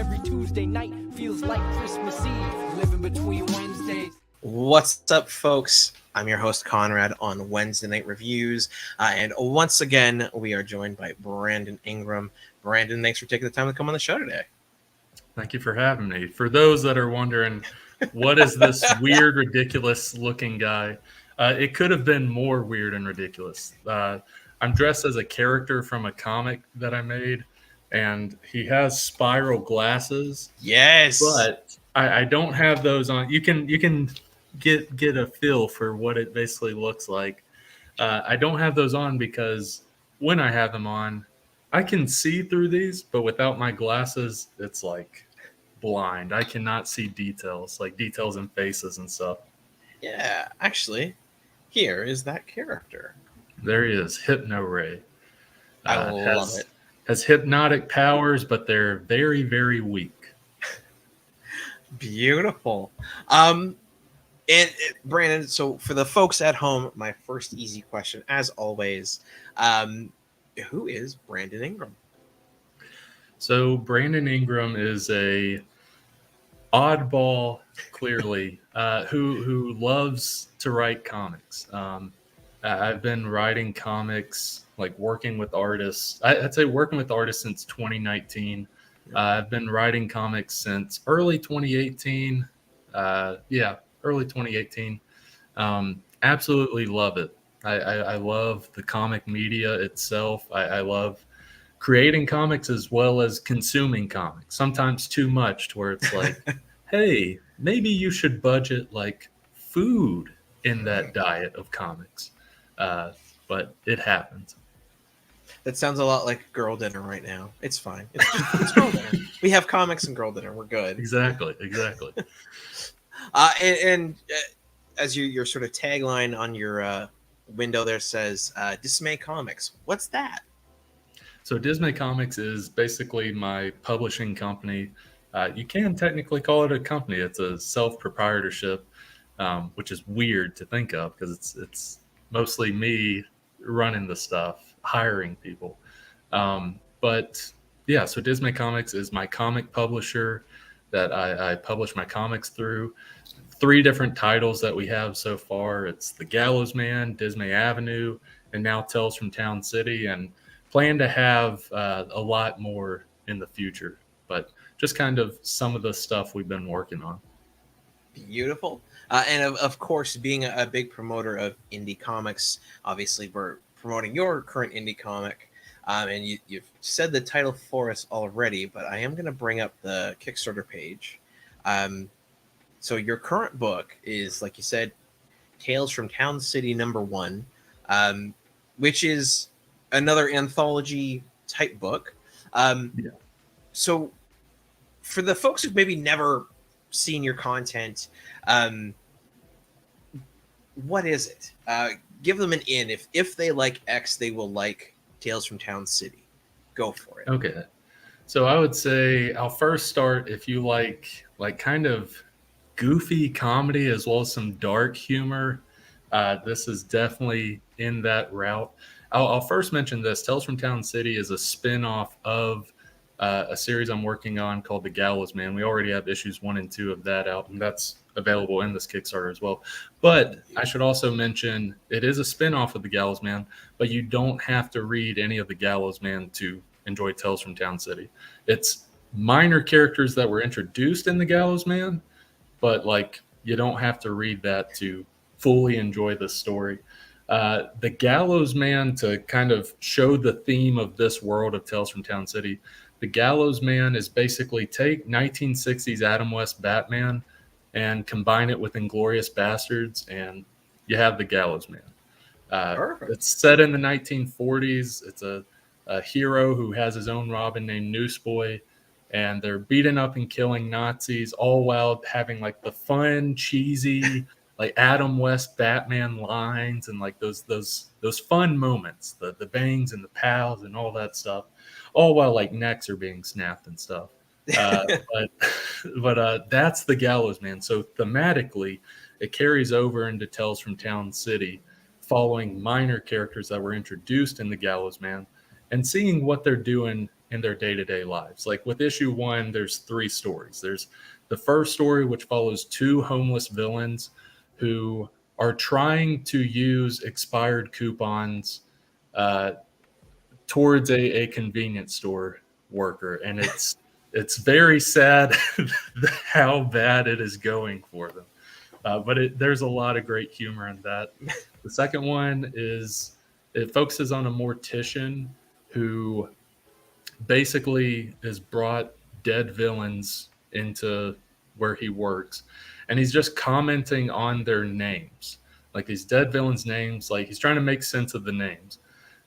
Every Tuesday night feels like Christmas Eve. Living between Wednesdays. What's up, folks? I'm your host, Konrad, on Wednesday Night Reviews. And once again, we are joined by Brandon Ingram. Brandon, thanks for taking the time to come on the show today. Thank you for having me. For those that are wondering, what is this weird, ridiculous-looking guy? It could have been more weird and ridiculous. I'm dressed as a character from a comic that I made, and he has spiral glasses. Yes, but I don't have those on. You can get a feel for what it basically looks like. I don't have those on because when I have them on, I can see through these, but without my glasses, it's like blind. I cannot see details, like details in faces and stuff. Yeah, actually, here is that character. There he is, Hypno-Ray. I love it. Has hypnotic powers, but they're very, very weak. Beautiful. Brandon, so for the folks at home, my first easy question, as always, who is Brandon Ingram? So Brandon Ingram is a oddball, clearly, who loves to write comics. I've been writing comics, like working with artists. I'd say working with artists since 2019. I've been writing comics since early 2018. Early 2018. Absolutely love it. I love the comic media itself. I love creating comics as well as consuming comics. Sometimes too much to where it's like, hey, maybe you should budget like food in that diet of comics. But it happens. That sounds a lot like girl dinner right now. It's fine. It's girl dinner. We have comics and girl dinner. We're good. Exactly. As your sort of tagline on your window there says Dismay Comics. What's that? So Dismay Comics is basically my publishing company. You can technically call it a company. It's a self-proprietorship, which is weird to think of because it's mostly me running the stuff, hiring people. But yeah, so Dismay Comics is my comic publisher that I publish my comics through. 3 different titles that we have so far. It's The Gallows Man, Dismay Avenue, and now Tales from Town City, and plan to have a lot more in the future, but just kind of some of the stuff we've been working on. Beautiful. And of course, being a big promoter of indie comics, obviously we're promoting your current indie comic. And you've said the title for us already, but I am going to bring up the Kickstarter page. So your current book is, like you said, Tales from Town City #1, which is another anthology type book. So for the folks who've maybe never seen your content, what is it? Give them an in. If they like X, they will like Tales from Town City. Go for it. Okay. So I would say I'll first start if you like kind of goofy comedy as well as some dark humor. This is definitely in that route. I'll first mention this. Tales from Town City is a spin-off of a series I'm working on called The Gallows Man. We already have issues 1 and 2 of that out, and that's available in this Kickstarter as well. But I should also mention it is a spin-off of The Gallows Man, but you don't have to read any of The Gallows Man to enjoy Tales from Town City. It's minor characters that were introduced in The Gallows Man, but like you don't have to read that to fully enjoy the story. The Gallows Man, to kind of show the theme of this world of Tales from Town City, The Gallows Man is basically take 1960s Adam West Batman and combine it with Inglourious Bastards, and you have The Gallows Man. It's set in the 1940s. It's a hero who has his own Robin named Newsboy, and they're beating up and killing Nazis, all while having like the fun, cheesy, like Adam West Batman lines and like those fun moments, the bangs and the pals and all that stuff, all while like necks are being snapped and stuff. But that's The Gallows Man. So thematically, it carries over into Tales from Town City, following minor characters that were introduced in The Gallows Man and seeing what they're doing in their day-to-day lives. Like with issue 1, there's 3 stories. There's the first story, which follows 2 homeless villains who are trying to use expired coupons towards a convenience store worker, and it's very sad how bad it is going for them. But there's a lot of great humor in that. The second one it focuses on a mortician who basically has brought dead villains into where he works, and he's just commenting on their names, like these dead villains' names. Like he's trying to make sense of the names,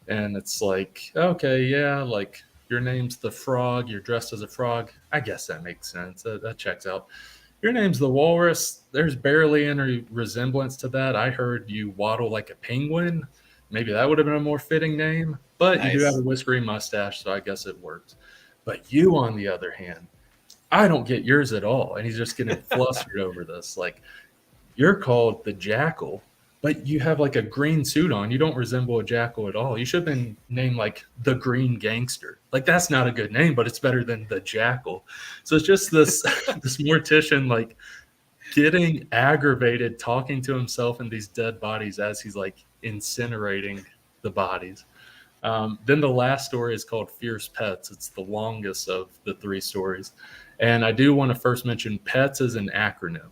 and it's like, okay, yeah, like your name's the Frog, you're dressed as a frog. I guess that makes sense. That checks out. Your name's the Walrus. There's barely any resemblance to that. I heard you waddle like a penguin. Maybe that would have been a more fitting name. But you do have a whiskery mustache, so I guess it works. But you, on the other hand, I don't get yours at all. And he's just getting flustered over this. Like, you're called the Jackal, but you have like a green suit on. You don't resemble a jackal at all. You should have been named like the Green Gangster. Like, that's not a good name, but it's better than the Jackal. So it's just this this mortician like getting aggravated, talking to himself in these dead bodies as he's like incinerating the bodies. Then the last story is called Fierce Pets. It's the longest of the 3 stories. And I do want to first mention PETS as an acronym.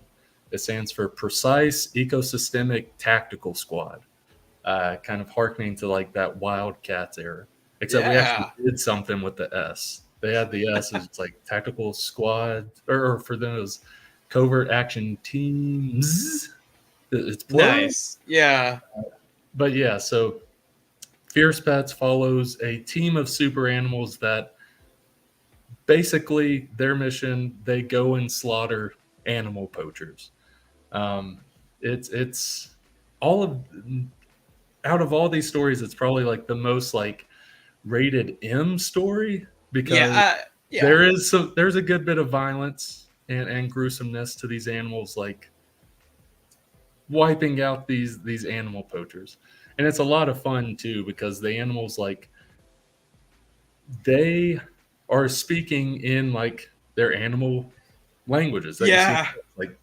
It stands for Precise Ecosystemic Tactical Squad, kind of hearkening to like that Wildcats era. Except we actually did something with the S. They had the S as it's like Tactical Squad, or for those Covert Action Teams. It's plural. Nice. Yeah. But yeah, so Fierce Pets follows a team of super animals that basically their mission, they go and slaughter animal poachers. It's all of out of all these stories, it's probably like the most like rated M story because there's a good bit of violence and gruesomeness to these animals, like wiping out these animal poachers. And it's a lot of fun too because the animals, like, they are speaking in like their animal languages. Like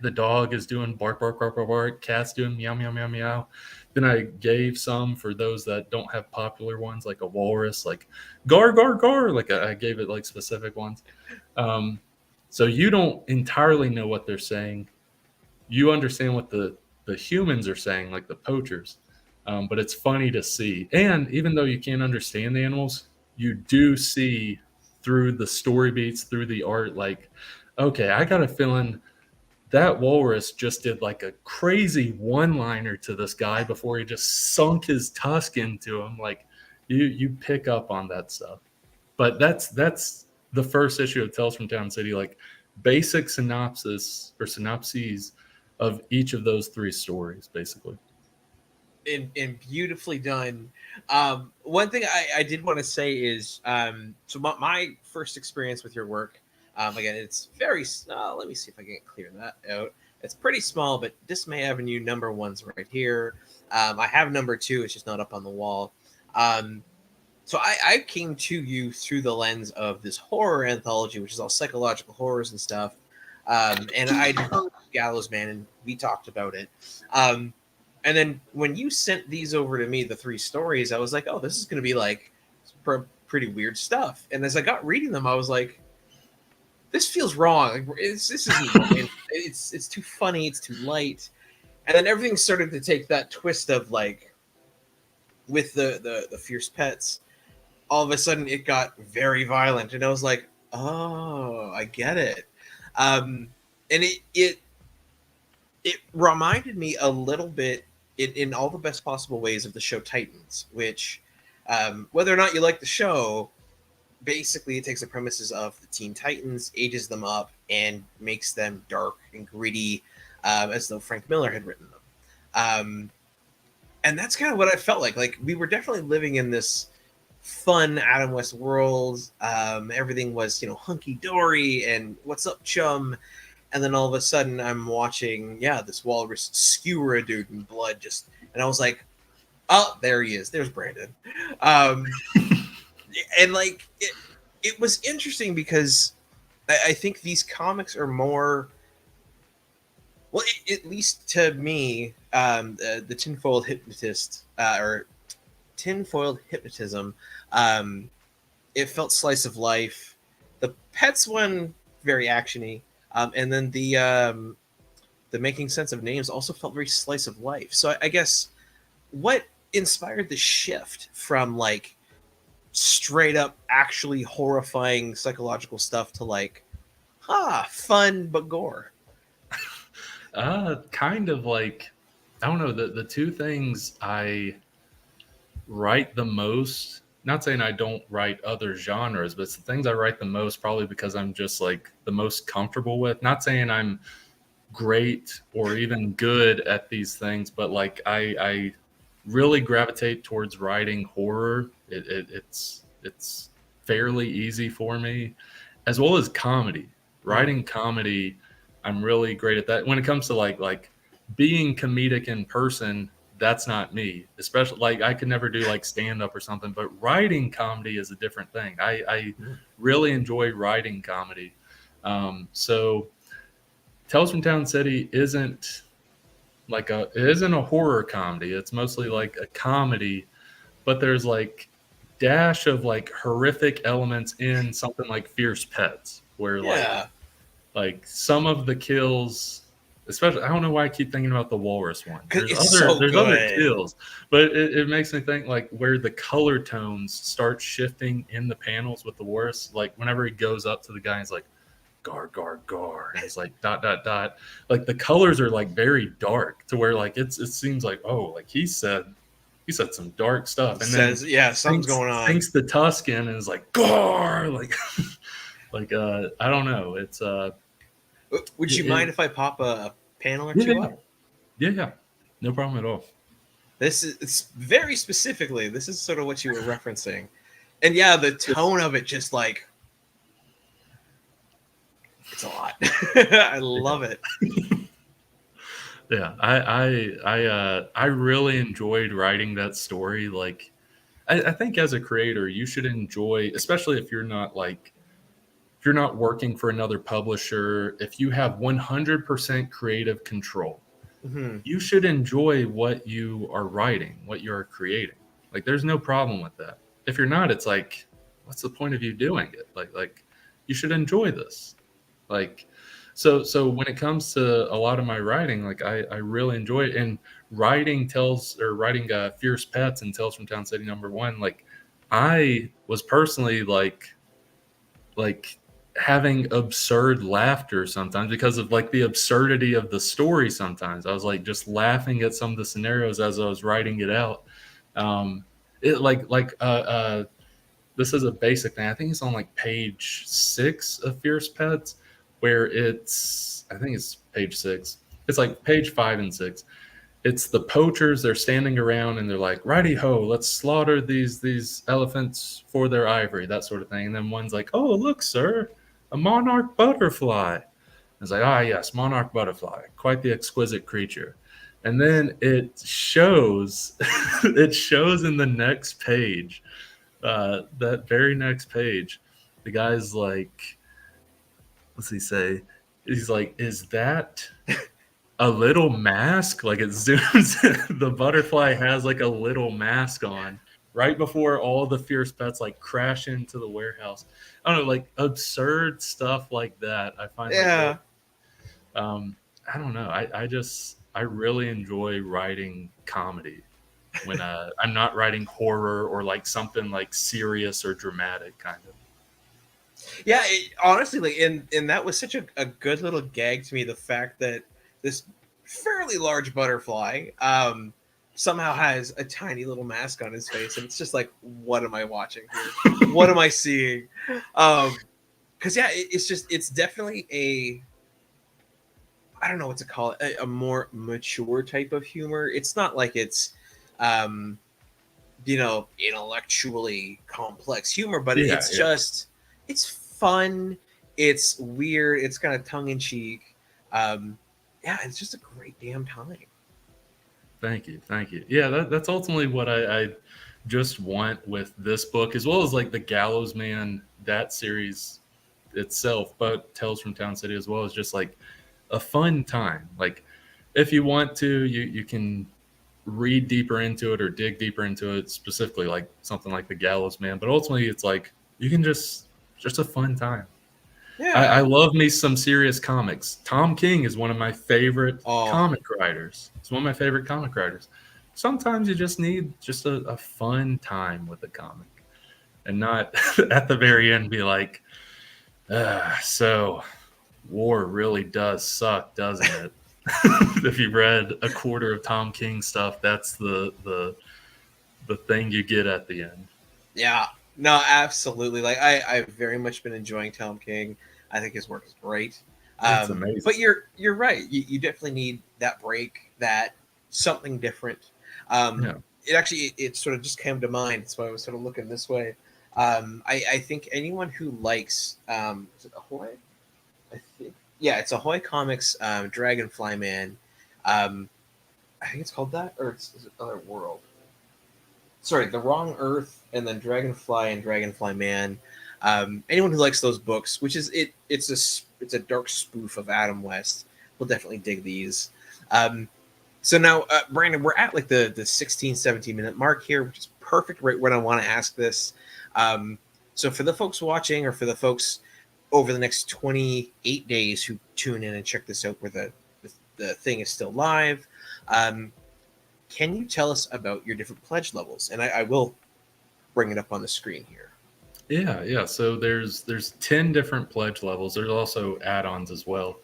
the dog is doing bark, bark, bark, bark, bark. Cat's doing meow, meow, meow, meow. Then I gave some for those that don't have popular ones, like a walrus, like gar, gar, gar. Like I gave it like specific ones. So you don't entirely know what they're saying. You understand what the humans are saying, like the poachers. But it's funny to see. And even though you can't understand the animals, you do see through the story beats, through the art, like, okay, I got a feeling that walrus just did like a crazy one-liner to this guy before he just sunk his tusk into him. Like, you pick up on that stuff. But that's the first issue of Tales from Town City, like basic synopses of each of those 3 stories, basically. And beautifully done. One thing I did want to say is, so my first experience with your work, again, it's very, let me see if I can clear that out. It's pretty small, but Dismay Avenue number 1's right here. I have number 2, it's just not up on the wall. So I came to you through the lens of this horror anthology, which is all psychological horrors and stuff. And I'd heard Gallows Man, and we talked about it. And then when you sent these over to me, the 3 stories, I was like, oh, this is going to be like pretty weird stuff. And as I got reading them, I was like, this feels wrong. Like, this isn't it's too funny. It's too light. And then everything started to take that twist of like, with the Fierce Pets, all of a sudden it got very violent. And I was like, oh, I get it. And it reminded me a little bit in all the best possible ways of the show Titans, which, whether or not you like the show, basically it takes the premises of the Teen Titans, ages them up, and makes them dark and gritty, as though Frank Miller had written them. And that's kind of what I felt like. Like, we were definitely living in this fun Adam West world. Everything was, hunky-dory and what's up, chum? And then all of a sudden I'm watching, this walrus skewer a dude in blood and I was like, oh, there he is. There's Brandon. And like it was interesting because I think these comics are more, well, at least to me, the tinfoiled hypnotist or tinfoiled hypnotism, um, it felt slice of life. The pets one very actiony, and then the making sense of names also felt very slice of life. So I guess what inspired the shift from like straight up actually horrifying psychological stuff to like fun but gore? Kind of like, I don't know, the two things I write the most, not saying I don't write other genres, but it's the things I write the most probably because I'm just like the most comfortable with. Not saying I'm great or even good at these things, but like I really gravitate towards writing horror. It's fairly easy for me, as well as comedy. Writing comedy, I'm really great at that. When it comes to like being comedic in person, that's not me. Especially like I could never do like stand up or something, but writing comedy is a different thing. I really enjoy writing comedy. So Tales from Town City isn't a horror comedy. It's mostly like a comedy, but there's like dash of like horrific elements in something like Fierce Pets, where Yeah, like some of the kills, especially, I don't know why I keep thinking about the walrus one. because it's so There's other good. kills, but it makes me think like where the color tones start shifting in the panels with the walrus. Like whenever he goes up to the guy, he's like, gar gar gar, and it's like dot dot dot. Like the colors are like very dark to where like it seems like, oh, like he said some dark stuff, and then Says, yeah, something's going on. sinks the Tuscan and is like gar, like like I don't know. It's Would you it, mind if I pop a panel or yeah, two up? yeah, no problem at all. This is, it's very specifically, this is sort of what you were referencing. And yeah, the tone of it just like, it's a lot. I love it. Yeah, I really enjoyed writing that story. Like, I think as a creator, you should enjoy, especially if you're not working for another publisher, if you have 100% creative control, Mm-hmm. you should enjoy what you are writing, what you're creating. Like, there's no problem with that. If you're not, it's like, what's the point of you doing it? Like you should enjoy this. Like, so when it comes to a lot of my writing, like I really enjoy it. And writing Fierce Pets and Tales from Town City #1, like I was personally like having absurd laughter sometimes because of like the absurdity of the story. Sometimes I was like just laughing at some of the scenarios as I was writing it out. It this is a basic thing. I think it's on like page 6 of Fierce Pets, where I think it's page 6. It's like page 5 and 6. It's the poachers. They're standing around and they're like, righty ho, let's slaughter these elephants for their ivory, that sort of thing. And then one's like, oh, look, sir, a monarch butterfly. It's like, ah, yes, monarch butterfly, quite the exquisite creature. And then it shows, it shows in the next page, that very next page, the guy's like, what's he say? He's like, is that a little mask? Like it zooms in, the butterfly has like a little mask on right before all the Fierce Pets like crash into the warehouse. I don't know, like absurd stuff like that. I find Yeah. I don't know. I really enjoy writing comedy when I'm not writing horror or like something like serious or dramatic kind of. Yeah, honestly, like, and that was such a good little gag to me. The fact that this fairly large butterfly somehow has a tiny little mask on his face, and it's just like, what am I watching here? What am I seeing? Because yeah, it's definitely I don't know what to call it, a more mature type of humor. It's not like it's intellectually complex humor, but Yeah, it's yeah. just, it's fun, it's weird, it's kind of tongue-in-cheek. Yeah, it's just a great damn time. Thank you. Yeah, that's ultimately what I just want with this book, as well as like the Gallows Man, that series itself, but Tales from Town City as well, is just like a fun time. Like if you want to, you can read deeper into it or dig deeper into it, specifically like something like the Gallows Man. But ultimately, it's like you can just a fun time. I Yeah. love me some serious comics. Tom King is one of my favorite Oh, comic writers. It's one of my favorite comic writers. Sometimes you just need just a fun time with a comic, and not at the very end be like, so war really does suck, doesn't it? If you've read a quarter of Tom King stuff, that's the thing you get at the end. yeah. No, absolutely. Like I've very much been enjoying Tom King. I think his work is great. It's amazing. But you're right. You definitely need that break, that something different. Yeah. It sort of just came to mind. So I was sort of looking this way. I think anyone who likes is it Ahoy? I think it's Ahoy Comics, Dragonfly Man. I think it's called that, or is it Other World? Sorry, The Wrong Earth, and then Dragonfly and Dragonfly Man. Anyone who likes those books, which is it's a dark spoof of Adam West, will definitely dig these. So now, Brandon, we're at like the 16, 17-minute mark here, which is perfect right when I want to ask this. So for the folks watching, or for the folks over the next 28 days who tune in and check this out where the thing is still live, can you tell us about your different pledge levels? And I will bring it up on the screen here. Yeah. So there's 10 different pledge levels. There's also add-ons as well.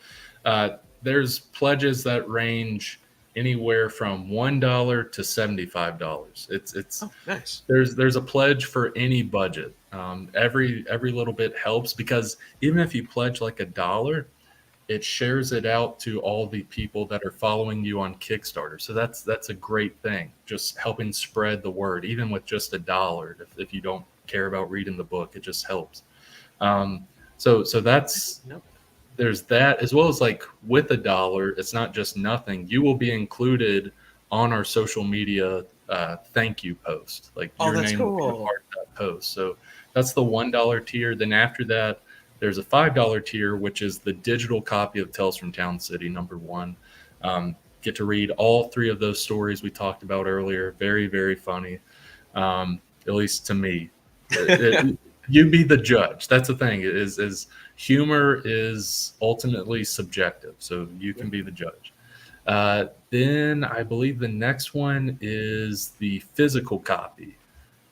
There's pledges that range anywhere from $1 to $75. It's nice. There's a pledge for any budget. Every little bit helps, because even if you pledge like $1, it shares it out to all the people that are following you on Kickstarter. So that's a great thing. Just helping spread the word, even with just $1. If you don't care about reading the book, it just helps. So that's there's that, as well as like with $1, it's not just nothing. You will be included on our social media thank you post. Like your that's name cool. will be a part of that post. So that's the $1 tier. Then after that, there's a $5 tier, which is the digital copy of Tales from Town City, #1. Get to read all 3 of those stories we talked about earlier. Very, very funny, at least to me. You be the judge. That's the thing. Is humor is ultimately subjective, so you can be the judge. Then I believe the next one is the physical copy.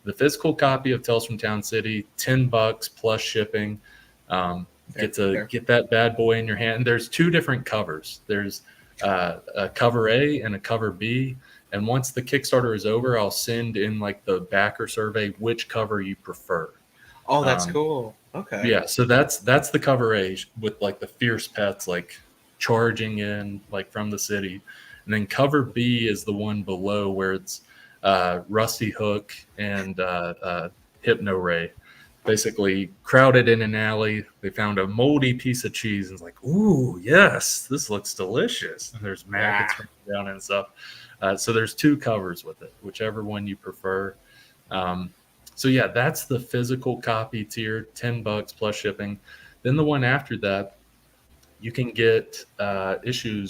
The physical copy of Tales from Town City, $10 plus shipping. Get that bad boy in your hand. There's 2 different covers. There's a cover A and a cover B. And once the Kickstarter is over, I'll send in like the backer survey which cover you prefer. Oh, that's cool. Okay. Yeah, so that's the cover A with like the fierce pets like charging in like from the city. And then cover B is the one below where it's Rusty Hook and Hypno Ray. Basically crowded in an alley. They found a moldy piece of cheese and it's like, ooh, yes, this looks delicious. And there's maggots running down and stuff. So there's 2 covers with it, whichever one you prefer. So yeah, that's the physical copy tier, $10 plus shipping. Then the one after that, you can get issue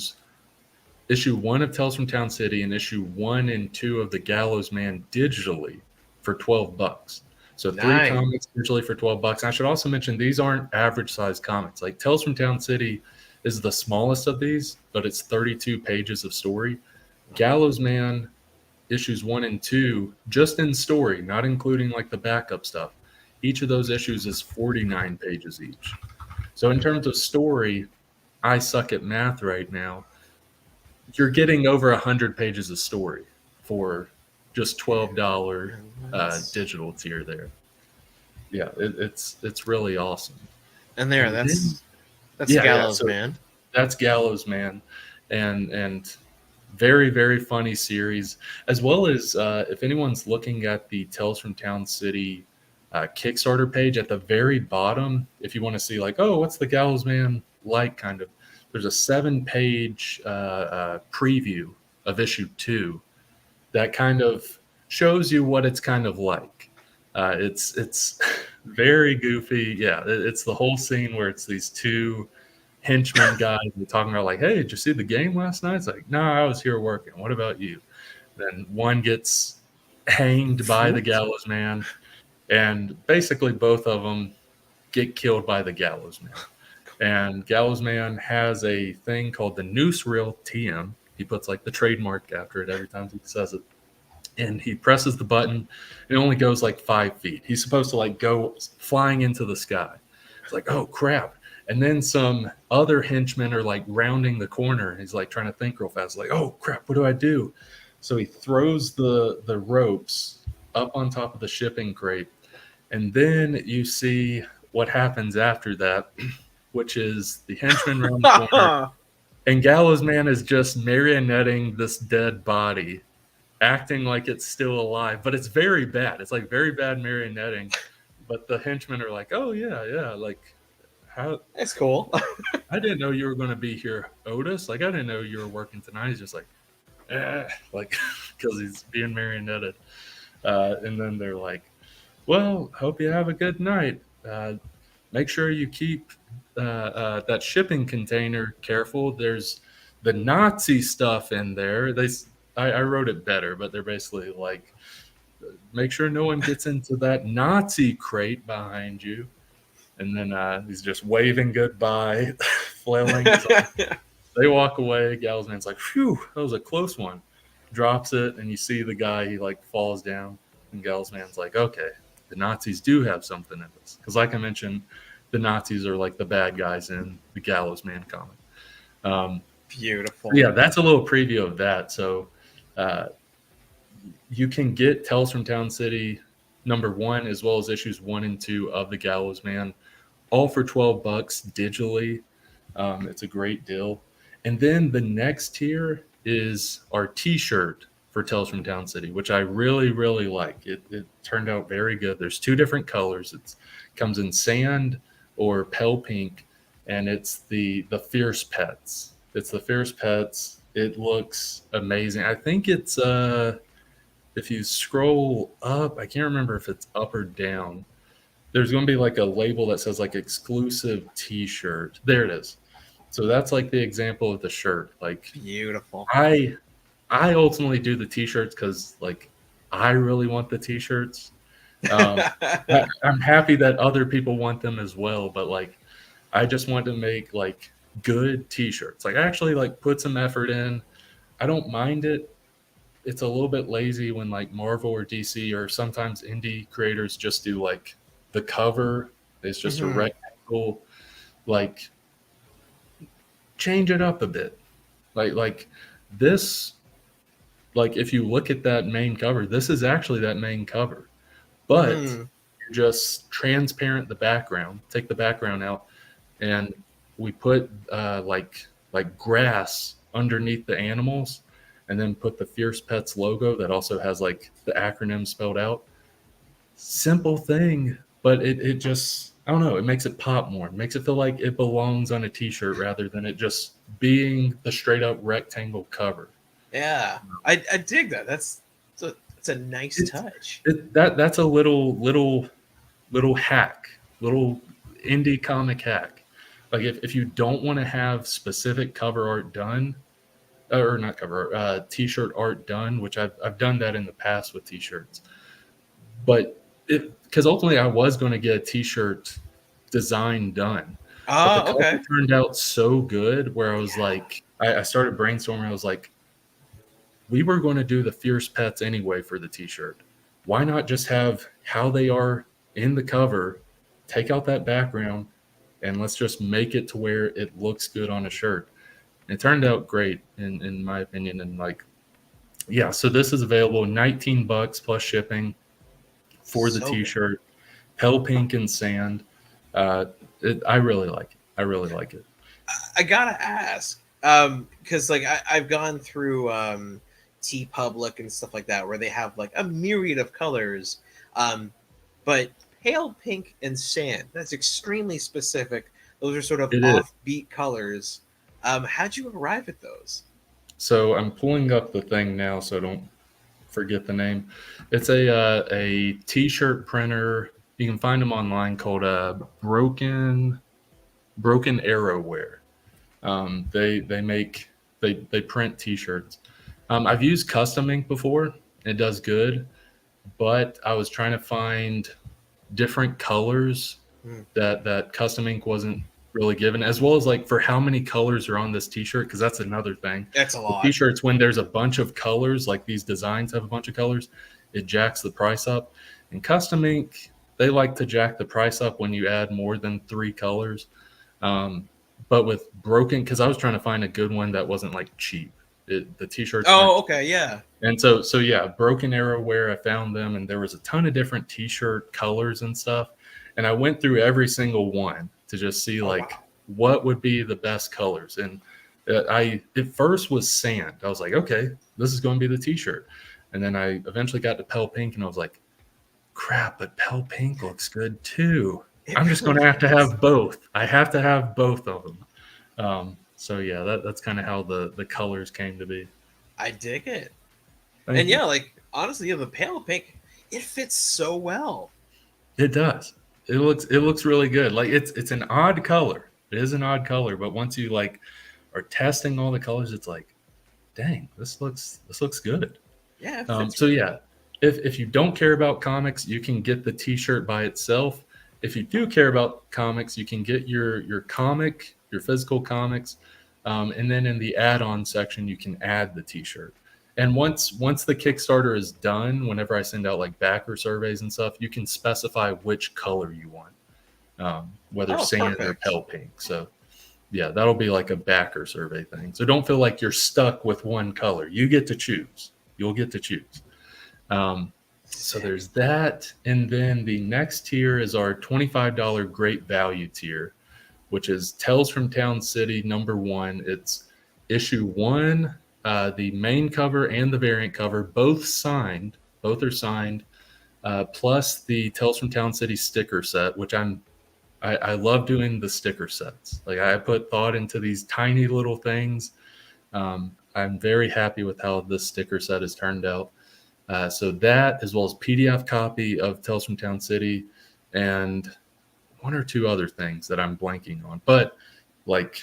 1 of Tales from Town City and issue 1 and 2 of the Gallows Man digitally for $12. So 3 comics digitally for $12. I should also mention these aren't average size comics. Like Tales from Town City is the smallest of these, but it's 32 pages of story. Gallows Man issues 1 and 2, just in story, not including like the backup stuff. Each of those issues is 49 pages each. So in terms of story, I suck at math right now. You're getting over 100 pages of story for just $12 digital tier there. Yeah, it's really awesome. And that's Gallows Man. That's Gallows Man, and very, very funny series, as well as if anyone's looking at the Tales from Town City Kickstarter page at the very bottom, if you want to see like, oh, what's the Gallows Man like, kind of, there's a 7-page preview of issue 2 that kind of shows you what it's kind of like. It's very goofy. Yeah, it's the whole scene where it's these two henchmen guys who are talking about like, hey, did you see the game last night? It's like, no, I was here working. What about you? Then one gets hanged by the gallows man, and basically both of them get killed by the gallows man. And gallows man has a thing called the noose reel TM. He puts like the trademark after it every time he says it. And he presses the button. It only goes like 5 feet. He's supposed to like go flying into the sky. It's like, oh crap. And then some other henchmen are like rounding the corner. He's like trying to think real fast. Like, oh crap, what do I do? So he throws the ropes up on top of the shipping crate. And then you see what happens after that, which is the henchman round the corner. And Gallows Man is just marionetting this dead body, acting like it's still alive. But it's very bad. It's like very bad marionetting. But the henchmen are like, oh, yeah. Like, how? That's cool. I didn't know you were going to be here, Otis. Like, I didn't know you were working tonight. He's just like, like, because he's being marionetted. And then they're like, well, hope you have a good night. Make sure you keep that shipping container careful. There's the Nazi stuff in there. I wrote it better, but they're basically like, make sure no one gets into that Nazi crate behind you. And then he's just waving goodbye, flailing. They walk away. Gallows Man's like, phew, that was a close one. Drops it, and you see the guy, he like falls down. And Gallows Man's like, okay, the Nazis do have something in this. Because like I mentioned, the Nazis are like the bad guys in the Gallows Man comic. Beautiful. Yeah, that's a little preview of that. So you can get Tales from Town City #1 as well as issues 1 and 2 of the Gallows Man, all for $12 digitally. It's a great deal. And then the next tier is our T-shirt for Tales from Town City, which I really, really like. It turned out very good. There's 2 different colors. It comes in sand or pale pink, and it's the Fierce Pets. It's the Fierce Pets. It looks amazing. I think it's if you scroll up, I can't remember if it's up or down. There's going to be like a label that says like exclusive T-shirt. There it is. So that's like the example of the shirt. Like beautiful. I ultimately do the T-shirts because like I really want the T-shirts. I'm happy that other people want them as well, but like I just want to make like good T-shirts. Like I actually like put some effort in. I don't mind it. It's a little bit lazy when like Marvel or DC or sometimes indie creators just do like the cover. It's just a rectangle. Like change it up a bit. Like this. Like if you look at that main cover, this is actually that main cover, but you just transparent the background. Take the background out, and we put like grass underneath the animals. And then put the Fierce Pets logo that also has like the acronym spelled out. Simple thing, but it just, I don't know, it makes it pop more. It makes it feel like it belongs on a T-shirt rather than it just being the straight up rectangle cover. Yeah, I dig that. It's a nice touch. That's a little hack, little indie comic hack. Like if you don't want to have specific cover art done, or not cover, T-shirt art done, which I've done that in the past with T-shirts. But because ultimately I was going to get a T-shirt design done. But the cover turned out so good where I was like, I started brainstorming. I was like, we were going to do the Fierce Pets anyway for the T-shirt. Why not just have how they are in the cover, take out that background, and let's just make it to where it looks good on a shirt. It turned out great in my opinion. And like, yeah, so this is available $19 plus shipping for the T-shirt, pale pink and sand. I really like it. I really like it. I gotta ask, because like I've gone through TeePublic and stuff like that where they have like a myriad of colors, but pale pink and sand, that's extremely specific. Those are sort of offbeat colors. How'd you arrive at those? So I'm pulling up the thing now, so don't forget the name. It's a t-shirt printer. You can find them online called Broken Arrowware. They print t-shirts. I've used Custom Ink before. It does good, but I was trying to find different colors that Custom Ink wasn't really given, as well as like for how many colors are on this t-shirt, because that's another thing. That's a lot. T-shirts, when there's a bunch of colors, like these designs have a bunch of colors, it jacks the price up. And Custom Ink, they like to jack the price up when you add more than 3 colors. But with Broken, because I was trying to find a good one that wasn't like cheap. The t-shirts. Oh, okay, yeah. And so yeah, Broken Arrowware, I found them, and there was a ton of different t-shirt colors and stuff. And I went through every single one to just see what would be the best colors. And it first was sand. I was like, okay, this is going to be the t-shirt. And then I eventually got to pale pink, and I was like, crap, but pale pink looks good too. I'm just going to have both. I have to have both of them. So yeah, that's kind of how the colors came to be. I dig it. Thank you. Yeah, like honestly, the pale pink, it fits so well. It does. It looks really good. Like it's an odd color. It is an odd color, but once you like are testing all the colors, it's like, dang, this looks good. Yeah. So yeah, if you don't care about comics, you can get the t-shirt by itself. If you do care about comics, you can get your comic, your physical comics, and then in the add-on section, you can add the t-shirt. And once the Kickstarter is done, whenever I send out like backer surveys and stuff, you can specify which color you want, whether sand perfect. or pale pink. So yeah, that'll be like a backer survey thing. So don't feel like you're stuck with one color. You get to choose. You'll get to choose. So there's that. And then the next tier is our $25 great value tier, which is Tales from Town City #1. It's issue 1, the main cover and the variant cover, both are signed, plus the Tales from Town City sticker set, which I love doing the sticker sets. Like I put thought into these tiny little things. I'm very happy with how this sticker set has turned out. So that, as well as PDF copy of Tales from Town City, and 1 or 2 other things that I'm blanking on, but like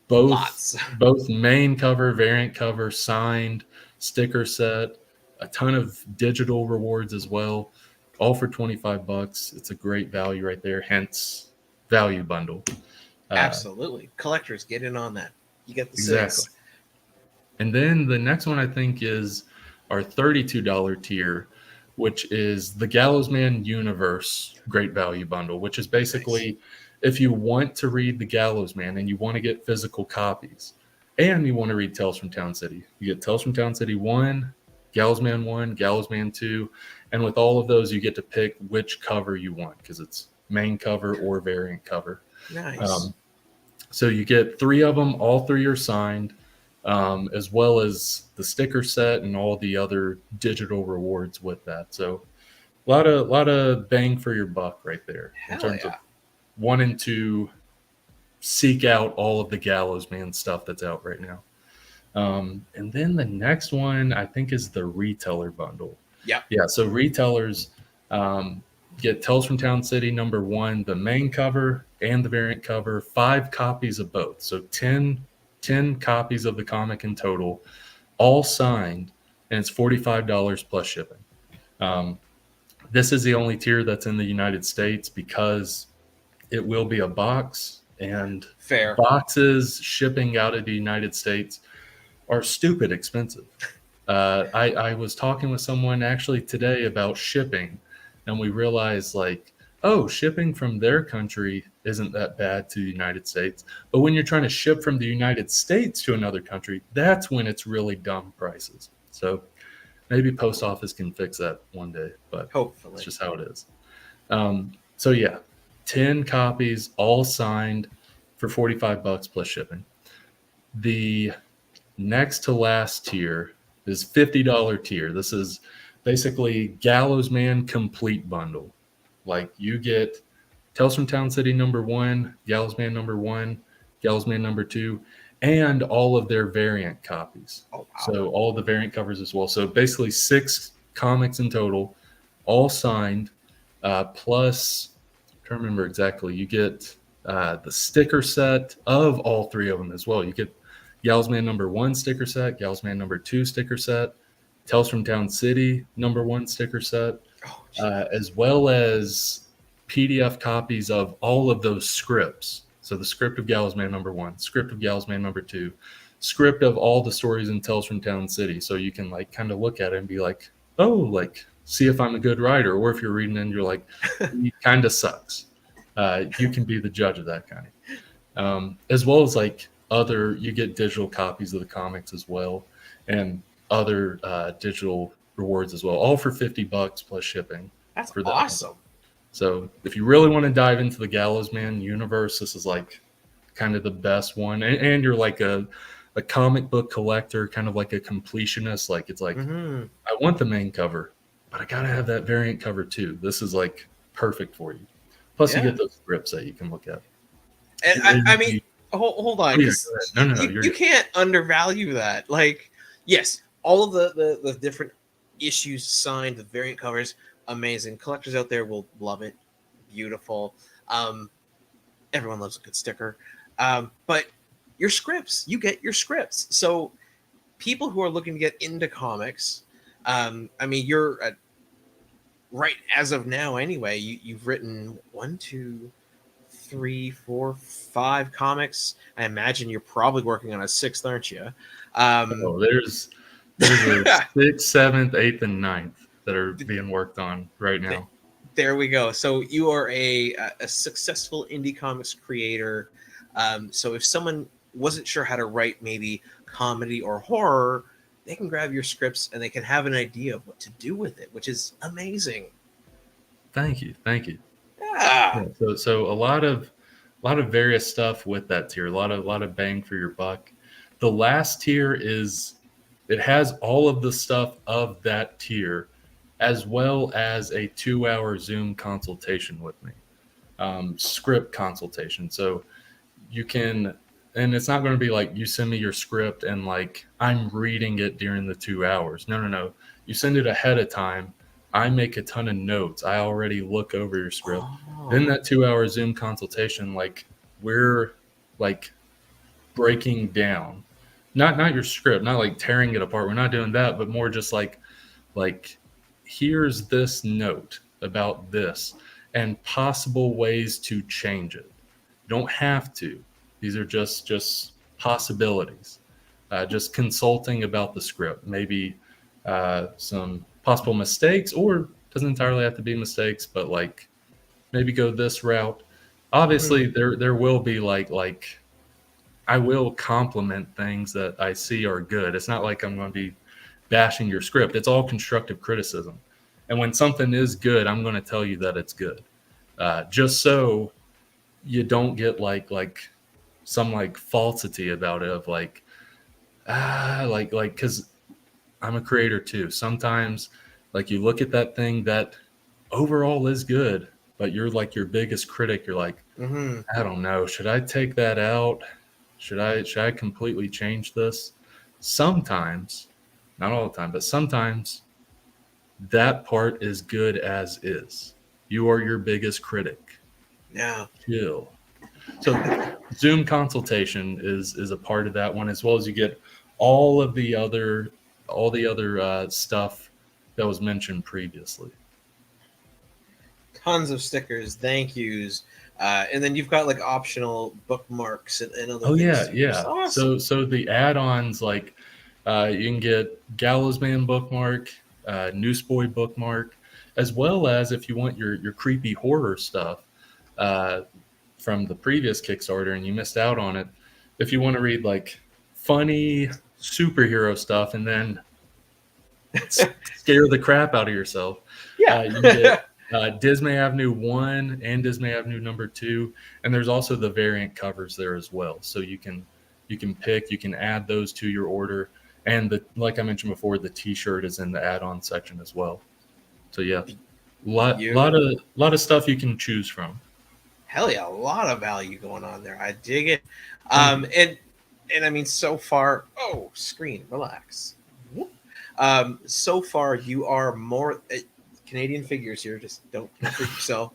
both main cover, variant cover, signed, sticker set, a ton of digital rewards as well, all for $25. It's a great value right there. Hence, value bundle. Absolutely, collectors get in on that. You get the exactly. And then the next one I think is our $32 tier, which is the Gallows Man Universe Great Value Bundle, which is basically if you want to read the Gallows Man and you want to get physical copies and you want to read Tales from Town City, you get Tales from Town City 1, Gallows Man 1, Gallows Man 2, and with all of those you get to pick which cover you want because it's main cover or variant cover. Nice. So you get 3 of them, all 3 are signed. As well as the sticker set and all the other digital rewards with that. So a lot of bang for your buck right there in terms of wanting to seek out all of the Gallows Man stuff that's out right now. And then the next one I think is the retailer bundle. Yeah. So retailers get Tales from Town City #1, the main cover and the variant cover, 5 copies of both. So 10 copies of the comic in total, all signed, and it's $45 plus shipping. This is the only tier that's in the United States because it will be a box, and boxes shipping out of the United States are stupid expensive. I was talking with someone actually today about shipping, and we realized shipping from their country isn't that bad to the United States. But when you're trying to ship from the United States to another country, that's when it's really dumb prices. So maybe post office can fix that one day, but hopefully it's just how it is. So yeah, 10 copies, all signed for $45 plus shipping. The next to last tier is $50 tier. This is basically Gallows Man complete bundle. Like you get Tales from Town City #1, Gallows Man #1, Gallows Man #2, and all of their variant copies. Oh, wow. So all of the variant covers as well. So basically 6 comics in total, all signed, plus, I'm trying to remember exactly, you get the sticker set of all 3 of them as well. You get Galsman #1 sticker set, Galsman #2 sticker set, Tales from Town City #1 sticker set, as well as PDF copies of all of those scripts. So the script of Galsman #1, script of Galsman #2, script of all the stories in Tales from Town City. So you can like kind of look at it and be like, oh, like see if I'm a good writer. Or if you're reading and you're like, he kind of sucks. You can be the judge of that kind. As well as like you get digital copies of the comics as well, and other digital rewards as well, all for $50 plus shipping. That's for that awesome. So if you really want to dive into the Gallows Man universe, this is like kind of the best one. And you're like a comic book collector, kind of like a completionist. Like it's like, I want the main cover, but I got to have that variant cover too. This is like perfect for you. Plus you get those scripts that you can look at. And I mean, hold on. No, you can't undervalue that. Like, yes, all of the different issues signed, the variant covers, amazing. Collectors out there will love it. Beautiful. Everyone loves a good sticker. But your scripts, you get your scripts. So people who are looking to get into comics, I mean, you're right as of now anyway, you've written 1, 2, 3, 4, 5 comics. I imagine you're probably working on a 6th, aren't you? There's a 6th, 7th, 8th, and 9th that are being worked on right now. There we go. So you are a successful indie comics creator. So if someone wasn't sure how to write maybe comedy or horror, they can grab your scripts and they can have an idea of what to do with it, which is amazing. Thank you. Yeah. So a lot of various stuff with that tier. A lot of bang for your buck. The last tier it has all of the stuff of that tier, as well as a 2-hour Zoom consultation with me, script consultation. So you can, and it's not going to be like you send me your script and like I'm reading it during the 2 hours. No. You send it ahead of time. I make a ton of notes. I already look over your script. Then that 2-hour Zoom consultation, like we're like breaking down, not your script, not like tearing it apart. We're not doing that, but more just like here's this note about this and possible ways to change it. You don't have to. These are just possibilities. Just consulting about the script, maybe some possible mistakes, or doesn't entirely have to be mistakes, but like maybe go this route. Obviously, there will be like I will compliment things that I see are good. It's not like I'm going to be bashing your script. It's all constructive criticism. And when something is good, I'm going to tell you that it's good. Just so you don't get like some like falsity about it of like because I'm a creator too. Sometimes like you look at that thing that overall is good, but you're like your biggest critic. You're like, I don't know. Should I take that out? Should I completely change this? Sometimes, not all the time, but sometimes that part is good as is. You are your biggest critic. Yeah. Chill. So Zoom consultation is a part of that one, as well as you get all the other stuff that was mentioned previously. Tons of stickers, thank yous, and then you've got like optional bookmarks and other things. Yeah. Awesome. So the add-ons, like you can get Gallows Man bookmark, Newsboy bookmark, as well as if you want your creepy horror stuff from the previous Kickstarter and you missed out on it, if you want to read like funny superhero stuff and then scare the crap out of yourself, you get Dismay Avenue 1 and Dismay Avenue 2, and there's also the variant covers there as well. So you can pick, you can add those to your order, and like I mentioned before, the T-shirt is in the add-on section as well. So yeah, lot of stuff you can choose from. Hell yeah, a lot of value going on there. I dig it. And And I mean, so far, oh, screen, relax. Whoop. So far, you are more Canadian figures here. Just don't freak yourself.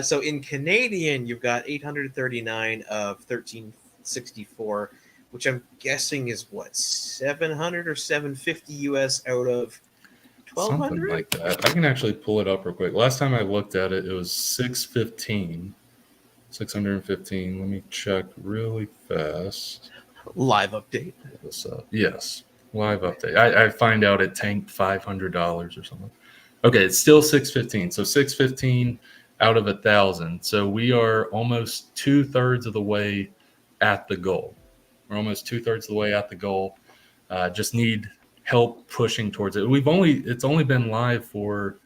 So in Canadian, you've got 839 of 1364, which I'm guessing is what, 700 or 750 US out of Something 1200. like that. I can actually pull it up real quick. Last time I looked at it, it was 615. 615. Let me check really fast. Live update. This up. Yes, live update. I find out it tanked $500 or something. Okay, it's still 615. So 615 out of 1,000. So we are almost 2/3 of the way at the goal. We're almost 2/3 of the way at the goal. Just need help pushing towards it. It's only been live for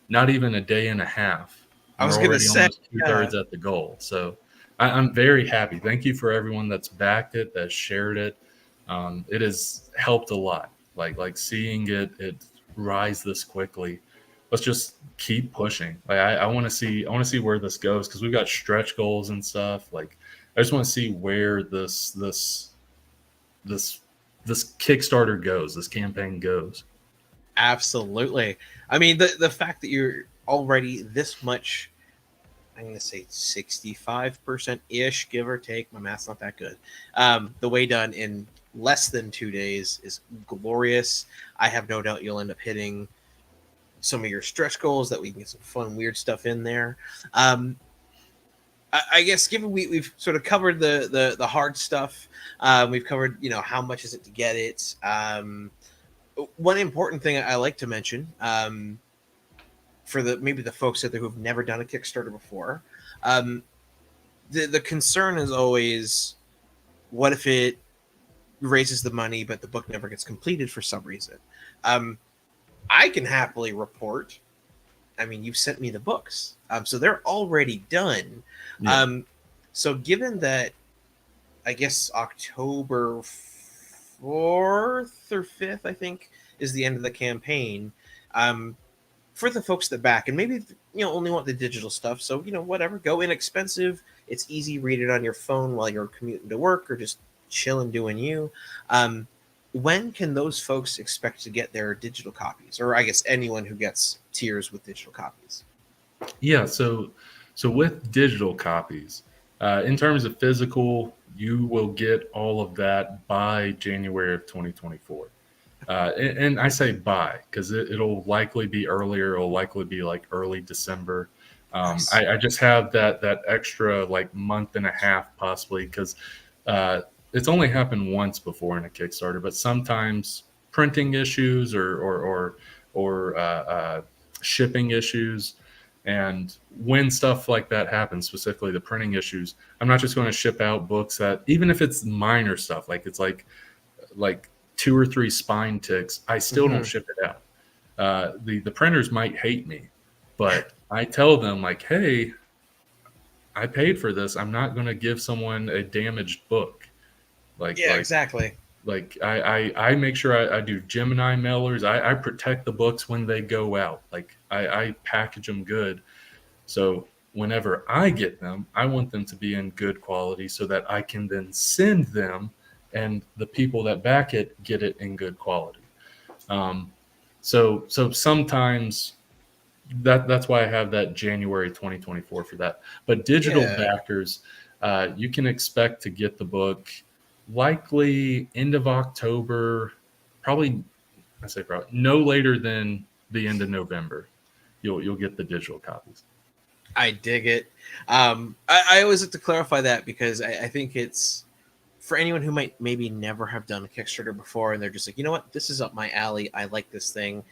not even a day and a half. I And was we're gonna already say, almost 2/3 at the goal. So I'm very happy. Thank you for everyone that's backed it, that shared it. It has helped a lot. Like seeing it rise this quickly. Let's just keep pushing. Like I want to see where this goes, because we've got stretch goals and stuff. Like I just want to see where this Kickstarter goes, this campaign goes. absolutely. I mean, the fact that you're already this much, I'm going to say 65% ish, give or take. My math's not that good. The way done in less than 2 days is glorious. I have no doubt you'll end up hitting some of your stretch goals, that we can get some fun, weird stuff in there. I guess given we've sort of covered the hard stuff, we've covered, how much is it to get it. One important thing I like to mention, for maybe the folks out there who've never done a Kickstarter before, the concern is always, what if it raises the money but the book never gets completed for some reason? I can happily report, I mean, you've sent me the books, so they're already done. Yeah. So given that, I guess October 4th or 5th, I think, is the end of the campaign. For the folks that back and maybe only want the digital stuff, so whatever, go inexpensive. It's easy, read it on your phone while you're commuting to work or just chilling doing you. When can those folks expect to get their digital copies, or I guess anyone who gets tiers with digital copies? Yeah, so with digital copies, in terms of physical, you will get all of that by January of 2024. And I say by, because it'll likely be earlier. It'll likely be like early December. Nice. I just have that extra like month and a half possibly, because it's only happened once before in a Kickstarter, but sometimes printing issues or shipping issues. And when stuff like that happens, specifically the printing issues, I'm not just going to ship out books that, even if it's minor stuff, like it's like 2 or 3 spine ticks, I still don't ship it out. The printers might hate me, but I tell them like, hey, I paid for this. I'm not going to give someone a damaged book. Exactly. Like I make sure I do Gemini mailers. I protect the books when they go out. Like I package them good. So whenever I get them, I want them to be in good quality so that I can then send them, and the people that back it get it in good quality. So sometimes that's why I have that January 2024 for that. But digital backers, you can expect to get the book likely end of October, probably no later than the end of November. You'll get the digital copies. I dig it. I always like to clarify that, because I think it's for anyone who might maybe never have done a Kickstarter before, and they're just like, you know what, this is up my alley. I like this thing.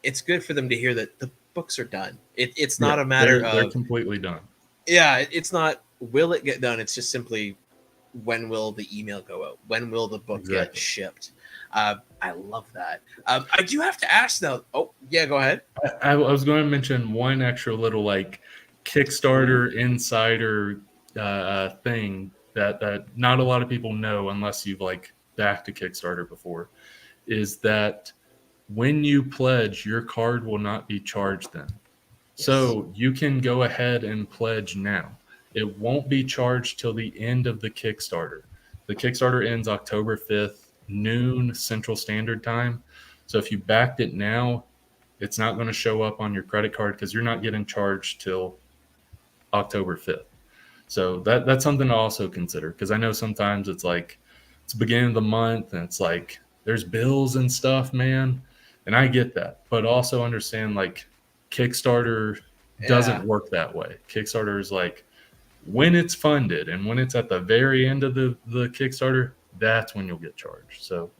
It's good for them to hear that the books are done. It's not a matter of they're completely done. Yeah, it's not will it get done. It's just simply, when will the email go out? When will the book get shipped? I love that. I do have to ask though. Oh yeah, go ahead. I was going to mention one extra little like Kickstarter insider thing that not a lot of people know unless you've like backed a Kickstarter before, is that when you pledge, your card will not be charged then. Yes. So you can go ahead and pledge now. It won't be charged till the end of the Kickstarter. The Kickstarter ends October 5th, noon Central Standard Time. So if you backed it now, it's not going to show up on your credit card because you're not getting charged till October 5th. So that's something to also consider, because I know sometimes it's like it's the beginning of the month and it's like there's bills and stuff, man. And I get that, but also understand like Kickstarter doesn't work that way. Kickstarter is like when it's funded and when it's at the very end of the Kickstarter, that's when you'll get charged. So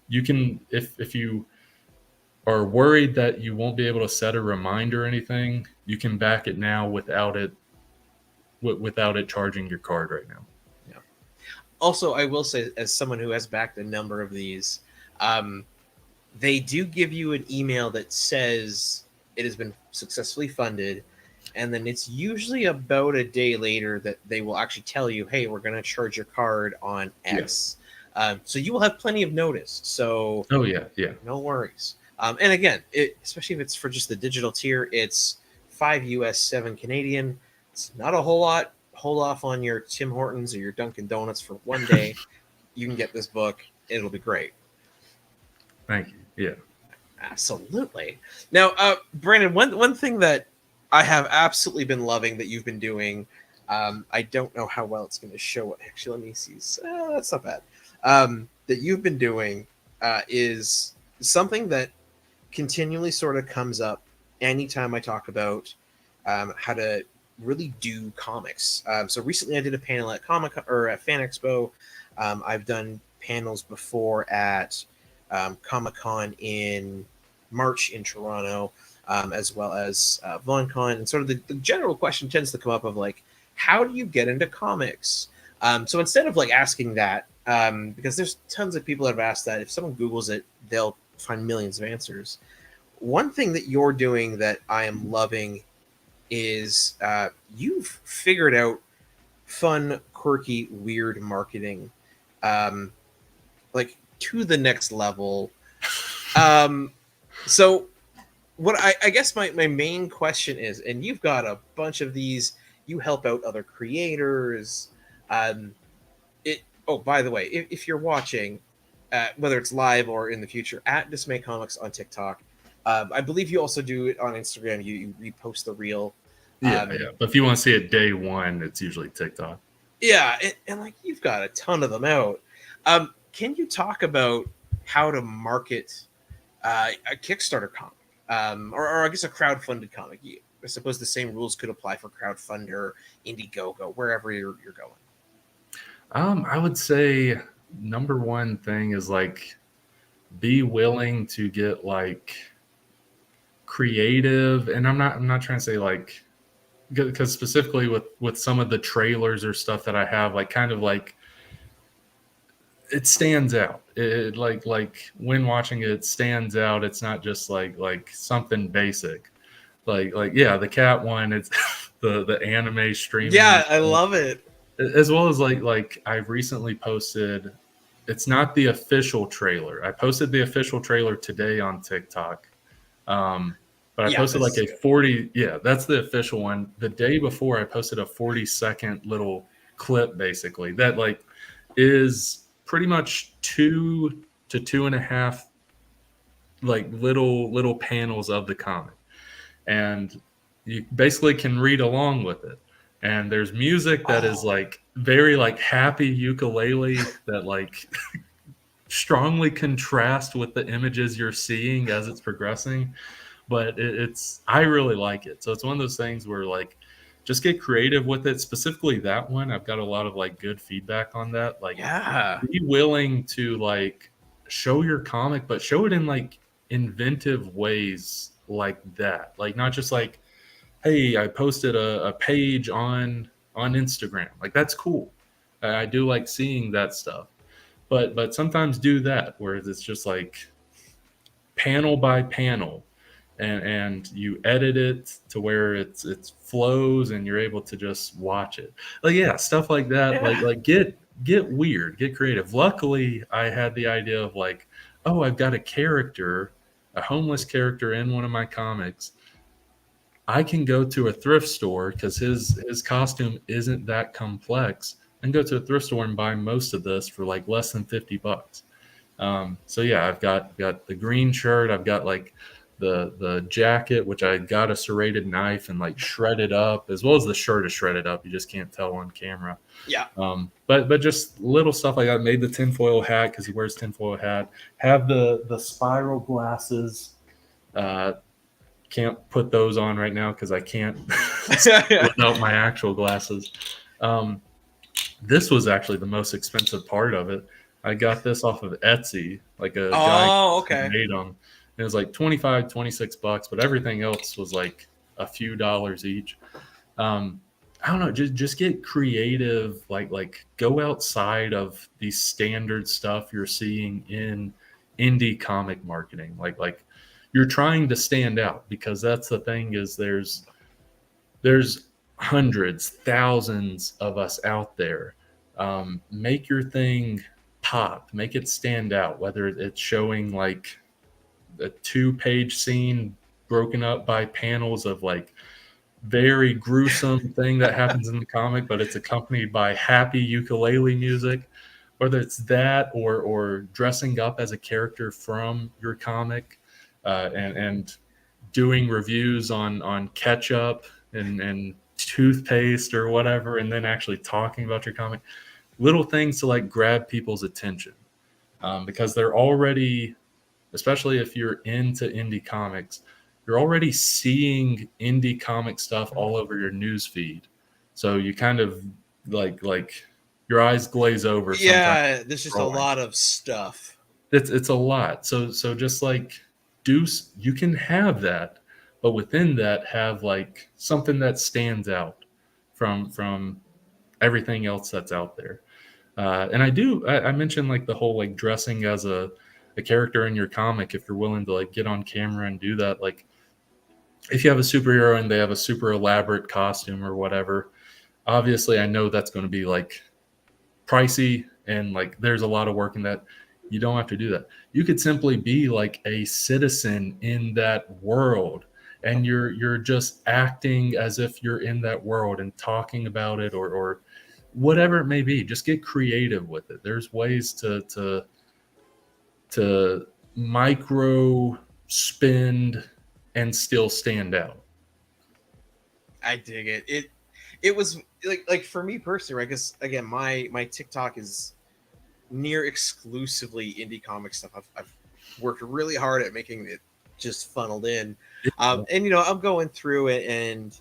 you can, if you are worried that you won't be able to set a reminder or anything, you can back it now without it charging your card right now. Yeah. Also, I will say, as someone who has backed a number of these, they do give you an email that says it has been successfully funded, and then it's usually about a day later that they will actually tell you, hey, we're going to charge your card on X. Yeah. So you will have plenty of notice. So no worries. And again, especially if it's for just the digital tier, it's $5 US, $7 Canadian. It's not a whole lot. Hold off on your Tim Hortons or your Dunkin' Donuts for one day. You can get this book. It'll be great. Thank you. Yeah, absolutely. Now, Brandon, one thing that I have absolutely been loving that you've been doing, I don't know how well it's going to show. Actually, let me see. That's not bad. That you've been doing is something that continually sort of comes up anytime I talk about how to really do comics. So recently I did a panel at at Fan Expo. I've done panels before at Comic-Con in March in Toronto, as well as VonCon. And sort of the general question tends to come up of like, how do you get into comics? So instead of like asking that, because there's tons of people that have asked that, if someone Googles it, they'll find millions of answers. One thing that you're doing that I am loving is you've figured out fun, quirky, weird marketing, like to the next level. So what I guess my main question is, and you've got a bunch of these, you help out other creators. Oh, by the way, if you're watching, whether it's live or in the future, at Dismay Comics on TikTok, I believe you also do it on Instagram. You repost the reel. Yeah. But if you want to see it day one, it's usually TikTok. Yeah, and like you've got a ton of them out. Can you talk about how to market a Kickstarter comic, or I guess a crowdfunded comic? I suppose the same rules could apply for crowdfunder, Indiegogo, wherever you're going. I would say number one thing is like be willing to get like creative, and I'm not trying to say like, because specifically with some of the trailers or stuff that I have, like kind of like it stands out. It like when watching it stands out. It's not just like something basic. Like yeah, the cat one. It's the anime streaming. Yeah, I love it. As well as like I've recently posted. It's not the official trailer. I posted the official trailer today on TikTok. But I posted like a 40. Yeah, that's the official one. The day before, I posted a 40-second little clip, basically that like is pretty much 2 to 2.5 like little panels of the comic, and you basically can read along with it. And there's music that is like very like happy ukulele that like strongly contrast with the images you're seeing as it's progressing. But I really like it. So it's one of those things where like just get creative with it. Specifically that one, I've got a lot of like good feedback on that. Like, be willing to like show your comic, but show it in like inventive ways like that. Like not just like, hey, I posted a page on Instagram. Like that's cool. I do like seeing that stuff. But sometimes do that where it's just like panel by panel. And you edit it to where it flows and you're able to just watch it. Like, yeah, stuff like that. Yeah. Like get weird, get creative. Luckily, I had the idea of like, oh, I've got a homeless character in one of my comics. I can go to a thrift store because his costume isn't that complex I can go to a thrift store and buy most of this for like less than $50. So yeah, I've got the green shirt. I've got like the jacket, which I got a serrated knife and like shredded up, as well as the shirt is shredded up. You just can't tell on camera. Yeah. But just little stuff like I made the tinfoil hat because he wears tinfoil hat. Have the spiral glasses. Can't put those on right now because I can't without my actual glasses. This was actually the most expensive part of it. I got this off of Etsy, like a guy made them. It was like $25, $26, but everything else was like a few dollars each. I don't know, just get creative, like go outside of the standard stuff you're seeing in indie comic marketing. Like you're trying to stand out, because that's the thing, is there's hundreds, thousands of us out there. Make your thing pop, make it stand out, whether it's showing like a 2-page scene broken up by panels of like very gruesome thing that happens in the comic, but it's accompanied by happy ukulele music, whether it's that or dressing up as a character from your comic, and doing reviews on ketchup and toothpaste or whatever, and then actually talking about your comic. Little things to like grab people's attention, because they're already, especially if you're into indie comics, you're already seeing indie comic stuff all over your news feed. So you kind of like your eyes glaze over. Yeah, there's just a lot of stuff. It's a lot. So just like you can have that, but within that have like something that stands out from everything else that's out there. And I mentioned like the whole like dressing as a character in your comic, if you're willing to like get on camera and do that. Like if you have a superhero and they have a super elaborate costume or whatever, obviously I know that's going to be like pricey and like there's a lot of work in that. You don't have to do that. You could simply be like a citizen in that world, and you're just acting as if you're in that world and talking about it or whatever it may be. Just get creative with it. There's ways to micro spend and still stand out. I dig it. It was like for me personally, right? Because again, my TikTok is near exclusively indie comic stuff. I've worked really hard at making it just funneled in, and I'm going through it, and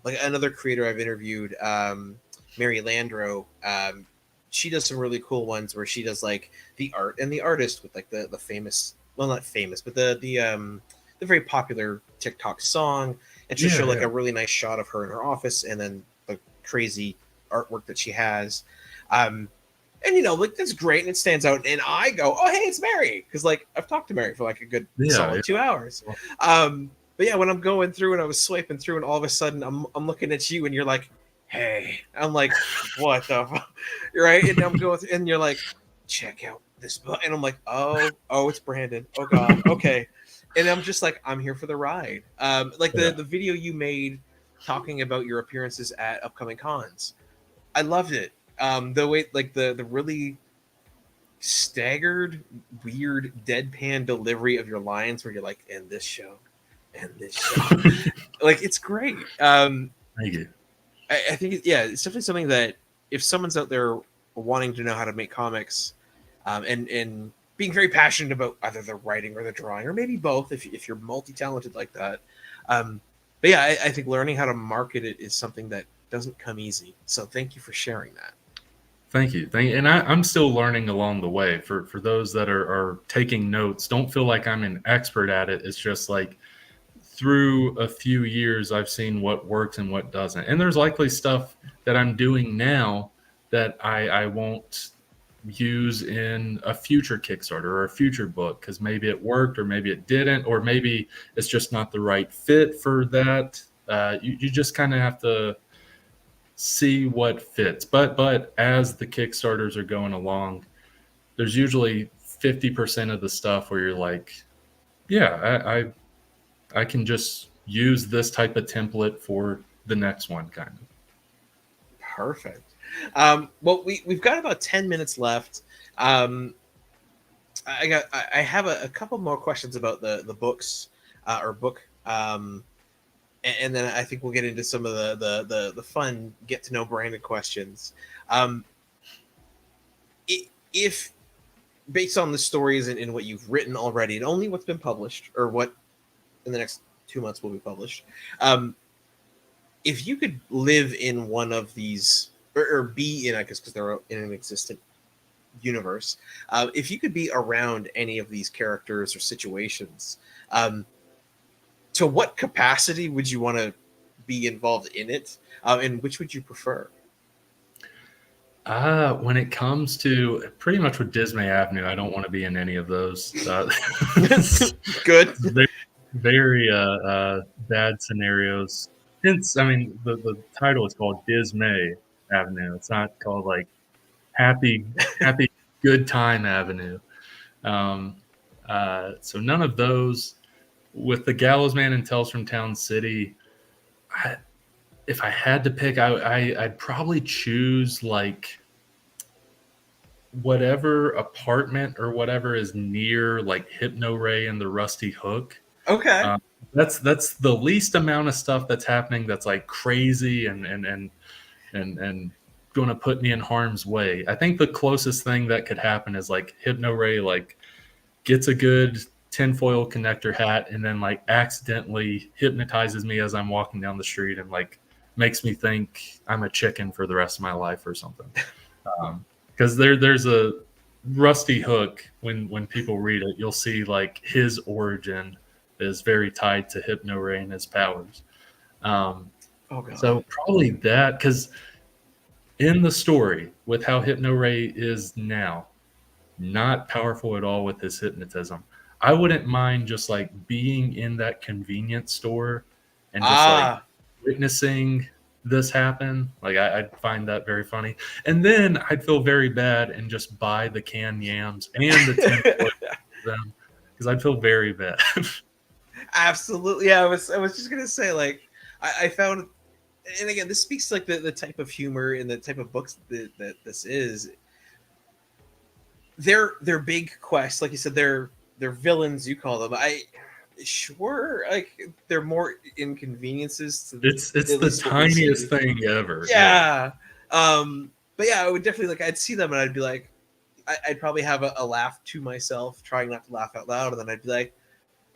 like another creator I've interviewed, Mary Landro, she does some really cool ones where she does like the art and the artist with like the famous, well, not famous, but the very popular TikTok song, and she'll show like a really nice shot of her in her office and then the crazy artwork that she has. And like that's great and it stands out. And I go, oh hey, it's Mary, because like I've talked to Mary for like a good solid 2 hours. But yeah, when I'm going through and I was swiping through, and all of a sudden I'm looking at you and you're like, hey, I'm like, what the fuck? Right? And I'm going through, and you're like, check out this book, and I'm like, oh, it's Brandon. Oh god, okay. And I'm just like, I'm here for the ride. Like the video you made talking about your appearances at upcoming cons, I loved it. The way, like the really staggered, weird, deadpan delivery of your lines, where you're like, and this show, like it's great. Thank you. I think it's definitely something that if someone's out there wanting to know how to make comics, and being very passionate about either the writing or the drawing, or maybe both, if you're multi-talented like that. But yeah, I think learning how to market it is something that doesn't come easy. So thank you for sharing that. Thank you. And I'm still learning along the way. For those that are taking notes, don't feel like I'm an expert at it. It's just like through a few years, I've seen what works and what doesn't. And there's likely stuff that I'm doing now that I won't use in a future Kickstarter or a future book, because maybe it worked or maybe it didn't, or maybe it's just not the right fit for that. You just kind of have to see what fits. But as the Kickstarters are going along, there's usually 50% of the stuff where you're like, yeah, I can just use this type of template for the next one, kind of. Perfect. Well, we've got about 10 minutes left. I have a couple more questions about the books or book, and then I think we'll get into some of the fun get to know Brandon questions. Um, if based on the stories and what you've written already, and only what's been published or what in the next 2 months will be published, if you could live in one of these or be in, I guess, because they're in an existent universe, if you could be around any of these characters or situations, to what capacity would you want to be involved in it, and which would you prefer? When it comes to pretty much with Dismay Avenue, I don't want to be in any of those. Good. Very, very bad scenarios. Hence, I mean, the title is called Dismay Avenue. It's not called like Happy Good Time Avenue. So none of those. With the Gallows Man and Tales from Town City, if I had to pick, I'd probably choose like whatever apartment or whatever is near like Hypno Ray and the Rusty Hook. Okay. That's the least amount of stuff that's happening that's like crazy and going to put me in harm's way. I think the closest thing that could happen is like Hypno Ray like gets a good tinfoil connector hat and then like accidentally hypnotizes me as I'm walking down the street and like makes me think I'm a chicken for the rest of my life or something. Because there's a Rusty Hook, when people read it, you'll see like his origin is very tied to Hypno Ray and his powers. Oh God. So probably that, because in the story with how Hypno Ray is now, not powerful at all with his hypnotism. I wouldn't mind just like being in that convenience store and just like witnessing this happen. Like I'd find that very funny. And then I'd feel very bad and just buy the canned yams and the 10 them because I'd feel very bad. Absolutely. Yeah, I was just gonna say, like, I found, and again, this speaks to like the type of humor and the type of books that this is. They're big quests, like you said, they're villains, you call them. Sure, like they're more inconveniences to it's the tiniest thing ever. Yeah. But yeah, I would definitely, like, I'd see them and I'd be like, I'd probably have a laugh to myself, trying not to laugh out loud, and then I'd be like,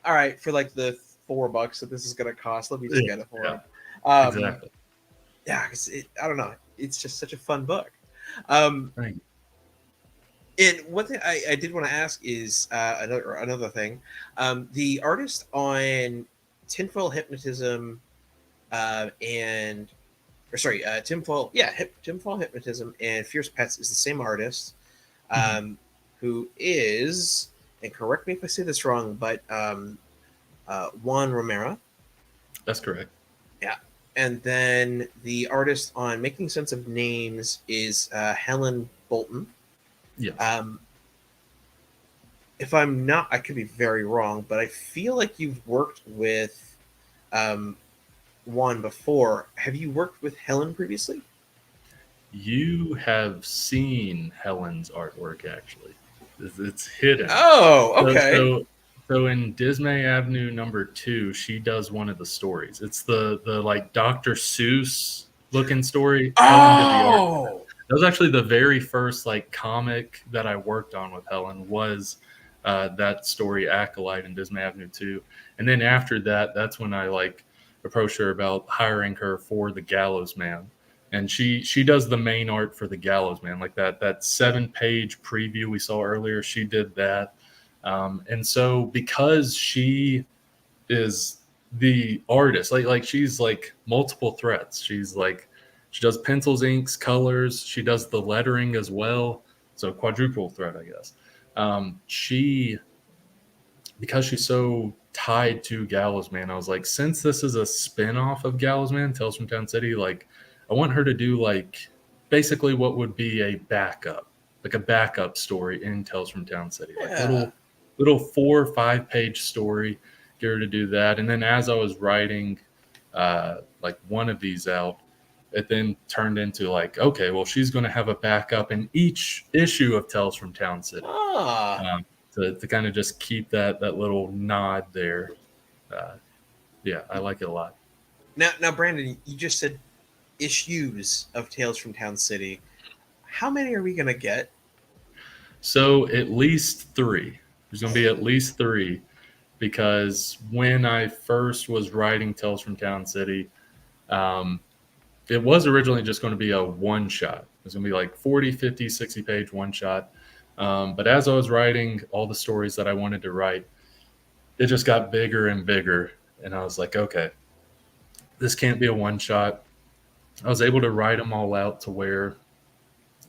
all right, for like the $4 that this is gonna cost, let me just get it for him. Exactly. Yeah, because I don't know, it's just such a fun book. Thank you. And one thing I did want to ask is another thing. The artist on Tinfoil Hypnotism Tinfoil Hypnotism and Fierce Pets is the same artist, who is, and correct me if I say this wrong, but Juan Romero. That's correct. Yeah. And then the artist on Making Sense of Names is Helen Bolton. Yes. If I'm not, I could be very wrong, but I feel like you've worked with Juan before. Have you worked with Helen previously? You have seen Helen's artwork, actually. It's hidden. Oh, okay. So in Dismay Avenue #2, she does one of the stories. It's the like Dr. Seuss looking story. Oh, that was actually the very first like comic that I worked on with Helen, was that story Acolyte in Dismay Avenue 2. And then after that, that's when I like approached her about hiring her for the Gallows Man. And she does the main art for the Gallows Man, like that 7-page preview we saw earlier. She did that. And so because she is the artist, like she's like multiple threats. She's like, she does pencils, inks, colors. She does the lettering as well. So quadruple threat, I guess. Because she's so tied to Gallows Man, I was like, since this is a spin-off of Gallows Man, Tales from Town City, like I want her to do like basically what would be a backup story in Tales from Town City. Yeah. Like little 4 or 5 page story, get her to do that. And then as I was writing like one of these out, it then turned into like, okay, well, she's going to have a backup in each issue of Tales from Town City, to kind of just keep that little nod there. Yeah, I like it a lot. Now, Brandon, you just said issues of Tales from Town City. How many are we gonna get? So at least 3. There's going to be at least 3, because when I first was writing Tales from Town City, it was originally just going to be a one shot. It was going to be like 40, 50, 60 page one shot. But as I was writing all the stories that I wanted to write, it just got bigger and bigger. And I was like, okay, this can't be a one shot. I was able to write them all out to where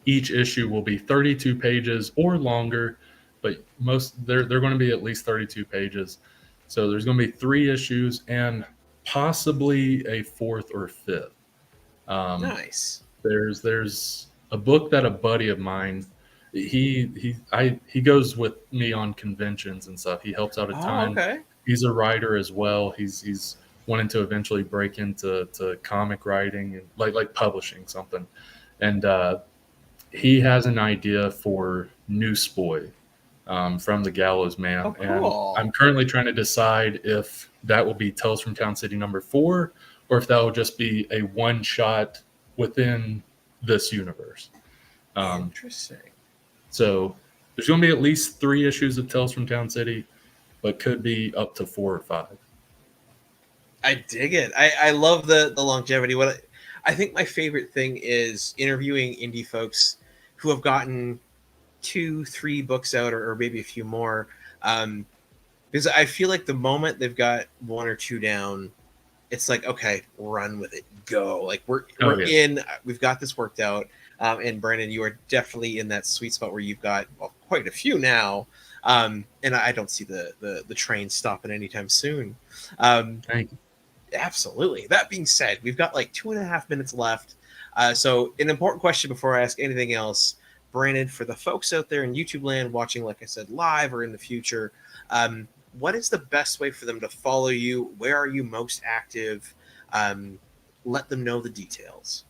each issue will be 32 pages or longer, but they're going to be at least 32 pages. So there's going to be 3 issues and possibly a 4th or 5th. Nice. There's a book that a buddy of mine, he goes with me on conventions and stuff. He helps out a ton. Okay. He's a writer as well. He's wanting to eventually break into comic writing and like publishing something. And he has an idea for Newsboy from the Gallows Man. Oh, cool. And I'm currently trying to decide if that will be Tales from Town City number 4, or if that will just be a one shot within this universe. Interesting. So there's going to be at least 3 issues of Tales from Town City, but could be up to 4 or 5. I dig it. I love the longevity. I think my favorite thing is interviewing indie folks who have gotten 2, 3 books out, or maybe a few more. Because I feel like the moment they've got 1 or 2 down, it's like, okay, run with it, go. Like we're in, we've got this worked out. And Brandon, you are definitely in that sweet spot where you've got quite a few now. And I don't see the train stopping anytime soon. Thank you. Absolutely. That being said, we've got like 2.5 minutes left. So an important question before I ask anything else, Brandon, for the folks out there in YouTube land watching, like I said, live or in the future, what is the best way for them to follow you? Where are you most active? Let them know the details.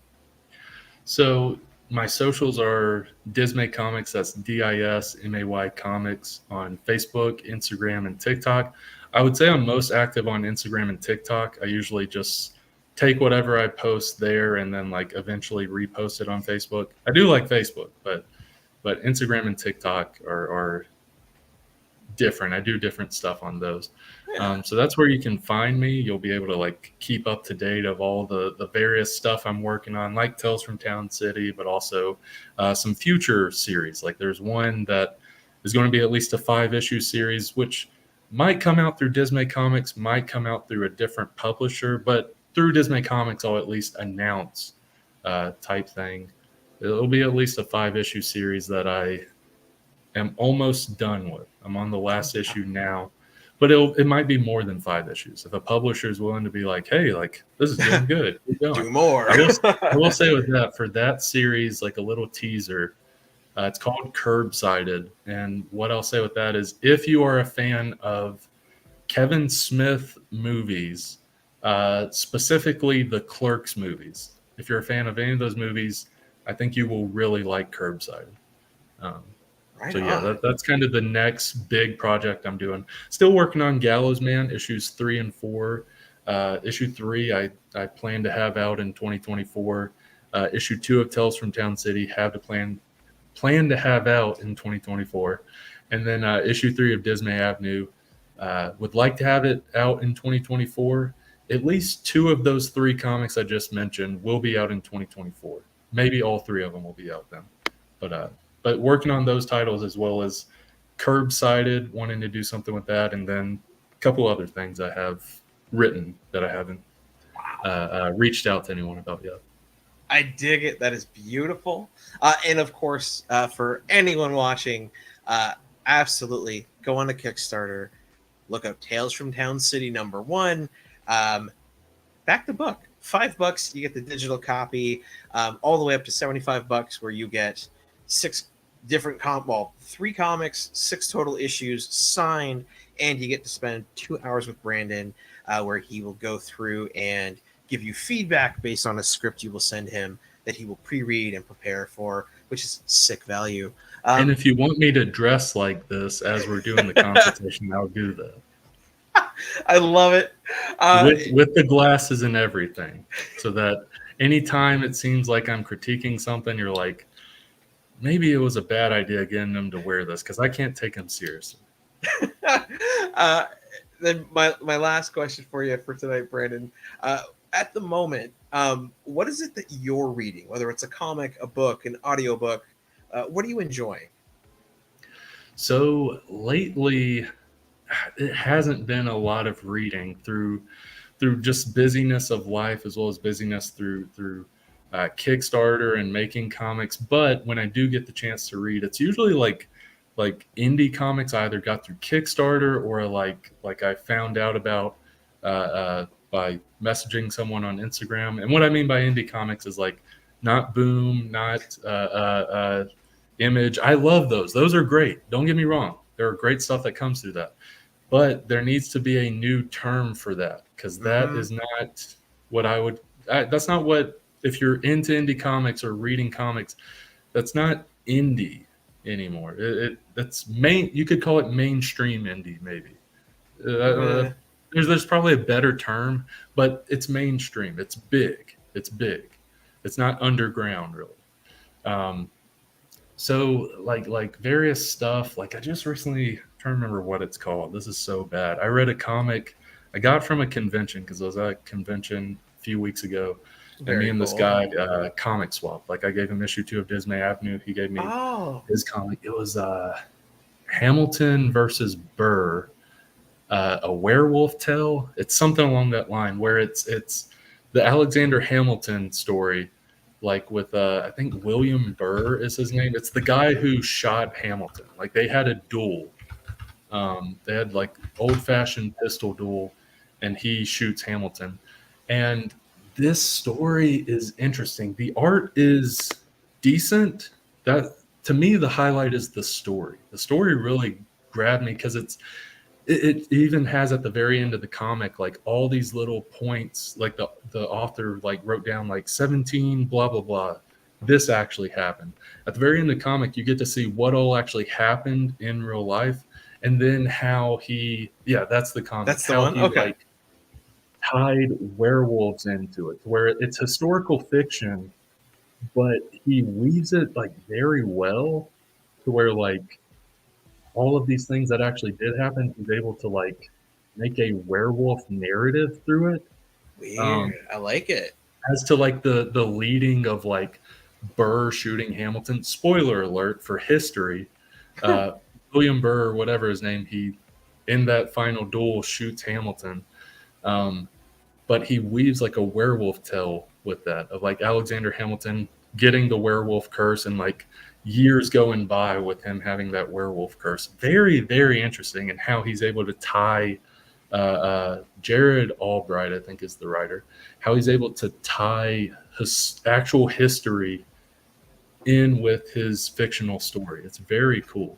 So my socials are Dismay Comics. That's DISMAY Comics on Facebook, Instagram, and TikTok. I would say I'm most active on Instagram and TikTok. I usually just take whatever I post there and then like eventually repost it on Facebook. I do like Facebook, but Instagram and TikTok are different. I do different stuff on those. Yeah. So that's where you can find me. You'll be able to like keep up to date of all the various stuff I'm working on, like Tales from Town City, but also some future series. Like there's one that is going to be at least a 5-issue series, which might come out through Dismay Comics, might come out through a different publisher, but through Dismay Comics, I'll at least announce type thing. It'll be at least a 5-issue series that I am almost done with. I'm on the last issue now, but it might be more than 5 issues. If a publisher is willing to be like, hey, like this is doing good, keep going. Do more. I will say with that, for that series, like a little teaser, it's called Curbsided. And what I'll say with that is, if you are a fan of Kevin Smith movies, specifically the Clerks movies, if you're a fan of any of those movies, I think you will really like Curbsided. So yeah, that's kind of the next big project I'm doing. Still working on Gallows Man issues 3 and 4. Issue 3 I plan to have out in 2024. Issue 2 of Tales from Town City plan to have out in 2024, and then issue 3 of Dismay Avenue would like to have it out in 2024. At least 2 of those 3 comics I just mentioned will be out in 2024. Maybe all 3 of them will be out then. But working on those titles, as well as Curbsided, wanting to do something with that, and then a couple other things I have written that I haven't reached out to anyone about yet. I dig it. That is beautiful. And of course, for anyone watching, absolutely go on to Kickstarter, look up Tales from Town City number 1, back the book. $5, you get the digital copy, all the way up to $75, where you get 6 different 3 comics, 6 total issues signed, and you get to spend 2 hours with Brandon, where he will go through and give you feedback based on a script you will send him that he will pre-read and prepare for, which is sick value. And if you want me to dress like this as we're doing the consultation, I'll do that. I love it. With the glasses and everything, so that anytime it seems like I'm critiquing something, you're like, maybe it was a bad idea getting them to wear this because I can't take them seriously. Then my last question for you for tonight, Brandon. At the moment, what is it that you're reading? Whether it's a comic, a book, an audiobook, what are you enjoying? So lately, it hasn't been a lot of reading through just busyness of life, as well as busyness through Kickstarter and making comics. But when I do get the chance to read, it's usually like indie comics I either got through Kickstarter or like I found out about by messaging someone on Instagram. And what I mean by indie comics is like not Boom, not Image. I love those. Those are great. Don't get me wrong. There are great stuff that comes through that. But there needs to be a new term for that, because that is not what that's not what, if you're into indie comics or reading comics, that's not indie anymore. That's you could call it mainstream indie, maybe. There's probably a better term, but it's mainstream. It's big. It's not underground, really. So like various stuff. Like I just recently, trying to remember what it's called. This is so bad. I read a comic I got from a convention, because I was at a convention a few weeks ago. And me and this guy comic swap. Like I gave him issue 2 of Dismay Avenue. He gave me his comic. It was Hamilton versus Burr, a werewolf tale. It's something along that line, where it's the Alexander Hamilton story, like with I think William Burr is his name. It's the guy who shot Hamilton. Like they had a duel. They had like old-fashioned pistol duel, and he shoots Hamilton. And this story is interesting. The art is decent. That, to me, the highlight is the story. The story really grabbed me, because it even has at the very end of the comic like all these little points, like the author like wrote down like 17 blah blah blah. This actually happened. At the very end of the comic, you get to see what all actually happened in real life, and then how that's the comic. That's the one. Okay. Like, tied werewolves into it, where it's historical fiction, but he weaves it like very well, to where like all of these things that actually did happen, he's able to like make a werewolf narrative through it. Weird. I like it. As to like the leading of like Burr shooting Hamilton. Spoiler alert for history. William Burr, whatever his name, he in that final duel shoots Hamilton. But he weaves like a werewolf tale with that, of like Alexander Hamilton getting the werewolf curse, and like years going by with him having that werewolf curse. Very, very interesting. And how he's able to tie Jared Albright, I think is the writer, how he's able to tie his actual history in with his fictional story. It's very cool.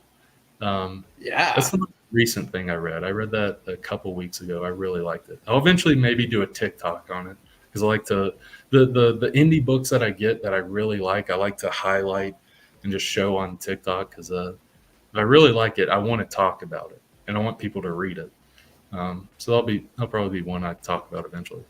That's the most recent thing I read. I read that a couple weeks ago. I really liked it. I'll eventually maybe do a TikTok on it, because I like to the indie books that I get that I really like, I like to highlight and just show on TikTok, because if I really like it, I want to talk about it, and I want people to read it. So that'll probably be one I talk about eventually.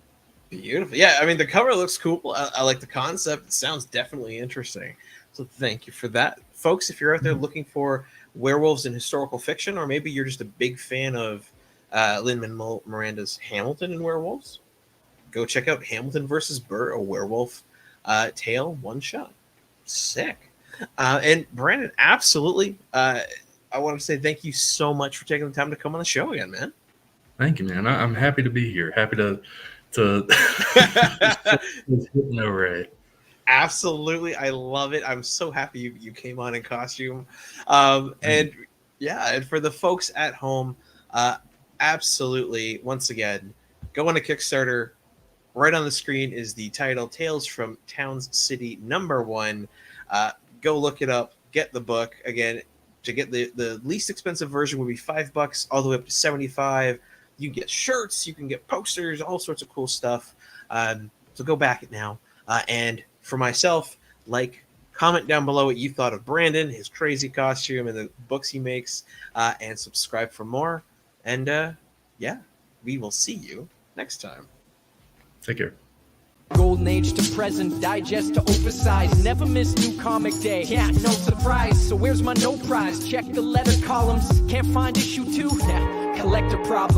Beautiful. Yeah, I mean, the cover looks cool. I like the concept. It sounds definitely interesting. So thank you for that. Folks, if you're out there looking for werewolves in historical fiction, or maybe you're just a big fan of Lin-Manuel Miranda's Hamilton and werewolves, go check out Hamilton versus Burr, a werewolf tale one-shot. Sick. And Brandon, absolutely. I want to say thank you so much for taking the time to come on the show again, man. Thank you, man. I'm happy to be here. Happy to Hypno-Ray. Absolutely. I love it. I'm so happy you came on in costume. And for the folks at home, absolutely, once again, go on to Kickstarter. Right on the screen is the title, Tales from Towns City #1. Go look it up. Get the book. Again, to get the least expensive version would be $5, all the way up to $75. You can get shirts, you can get posters, all sorts of cool stuff. So go back it now. And for myself, comment down below what you thought of Brandon, his crazy costume, and the books he makes, and subscribe for more. And yeah, we will see you next time. Take care. Golden age to present, digest to oversize. Never miss new comic day, yeah, no surprise. So where's my no prize? Check the letter columns, can't find issue 2? Nah, collector problem.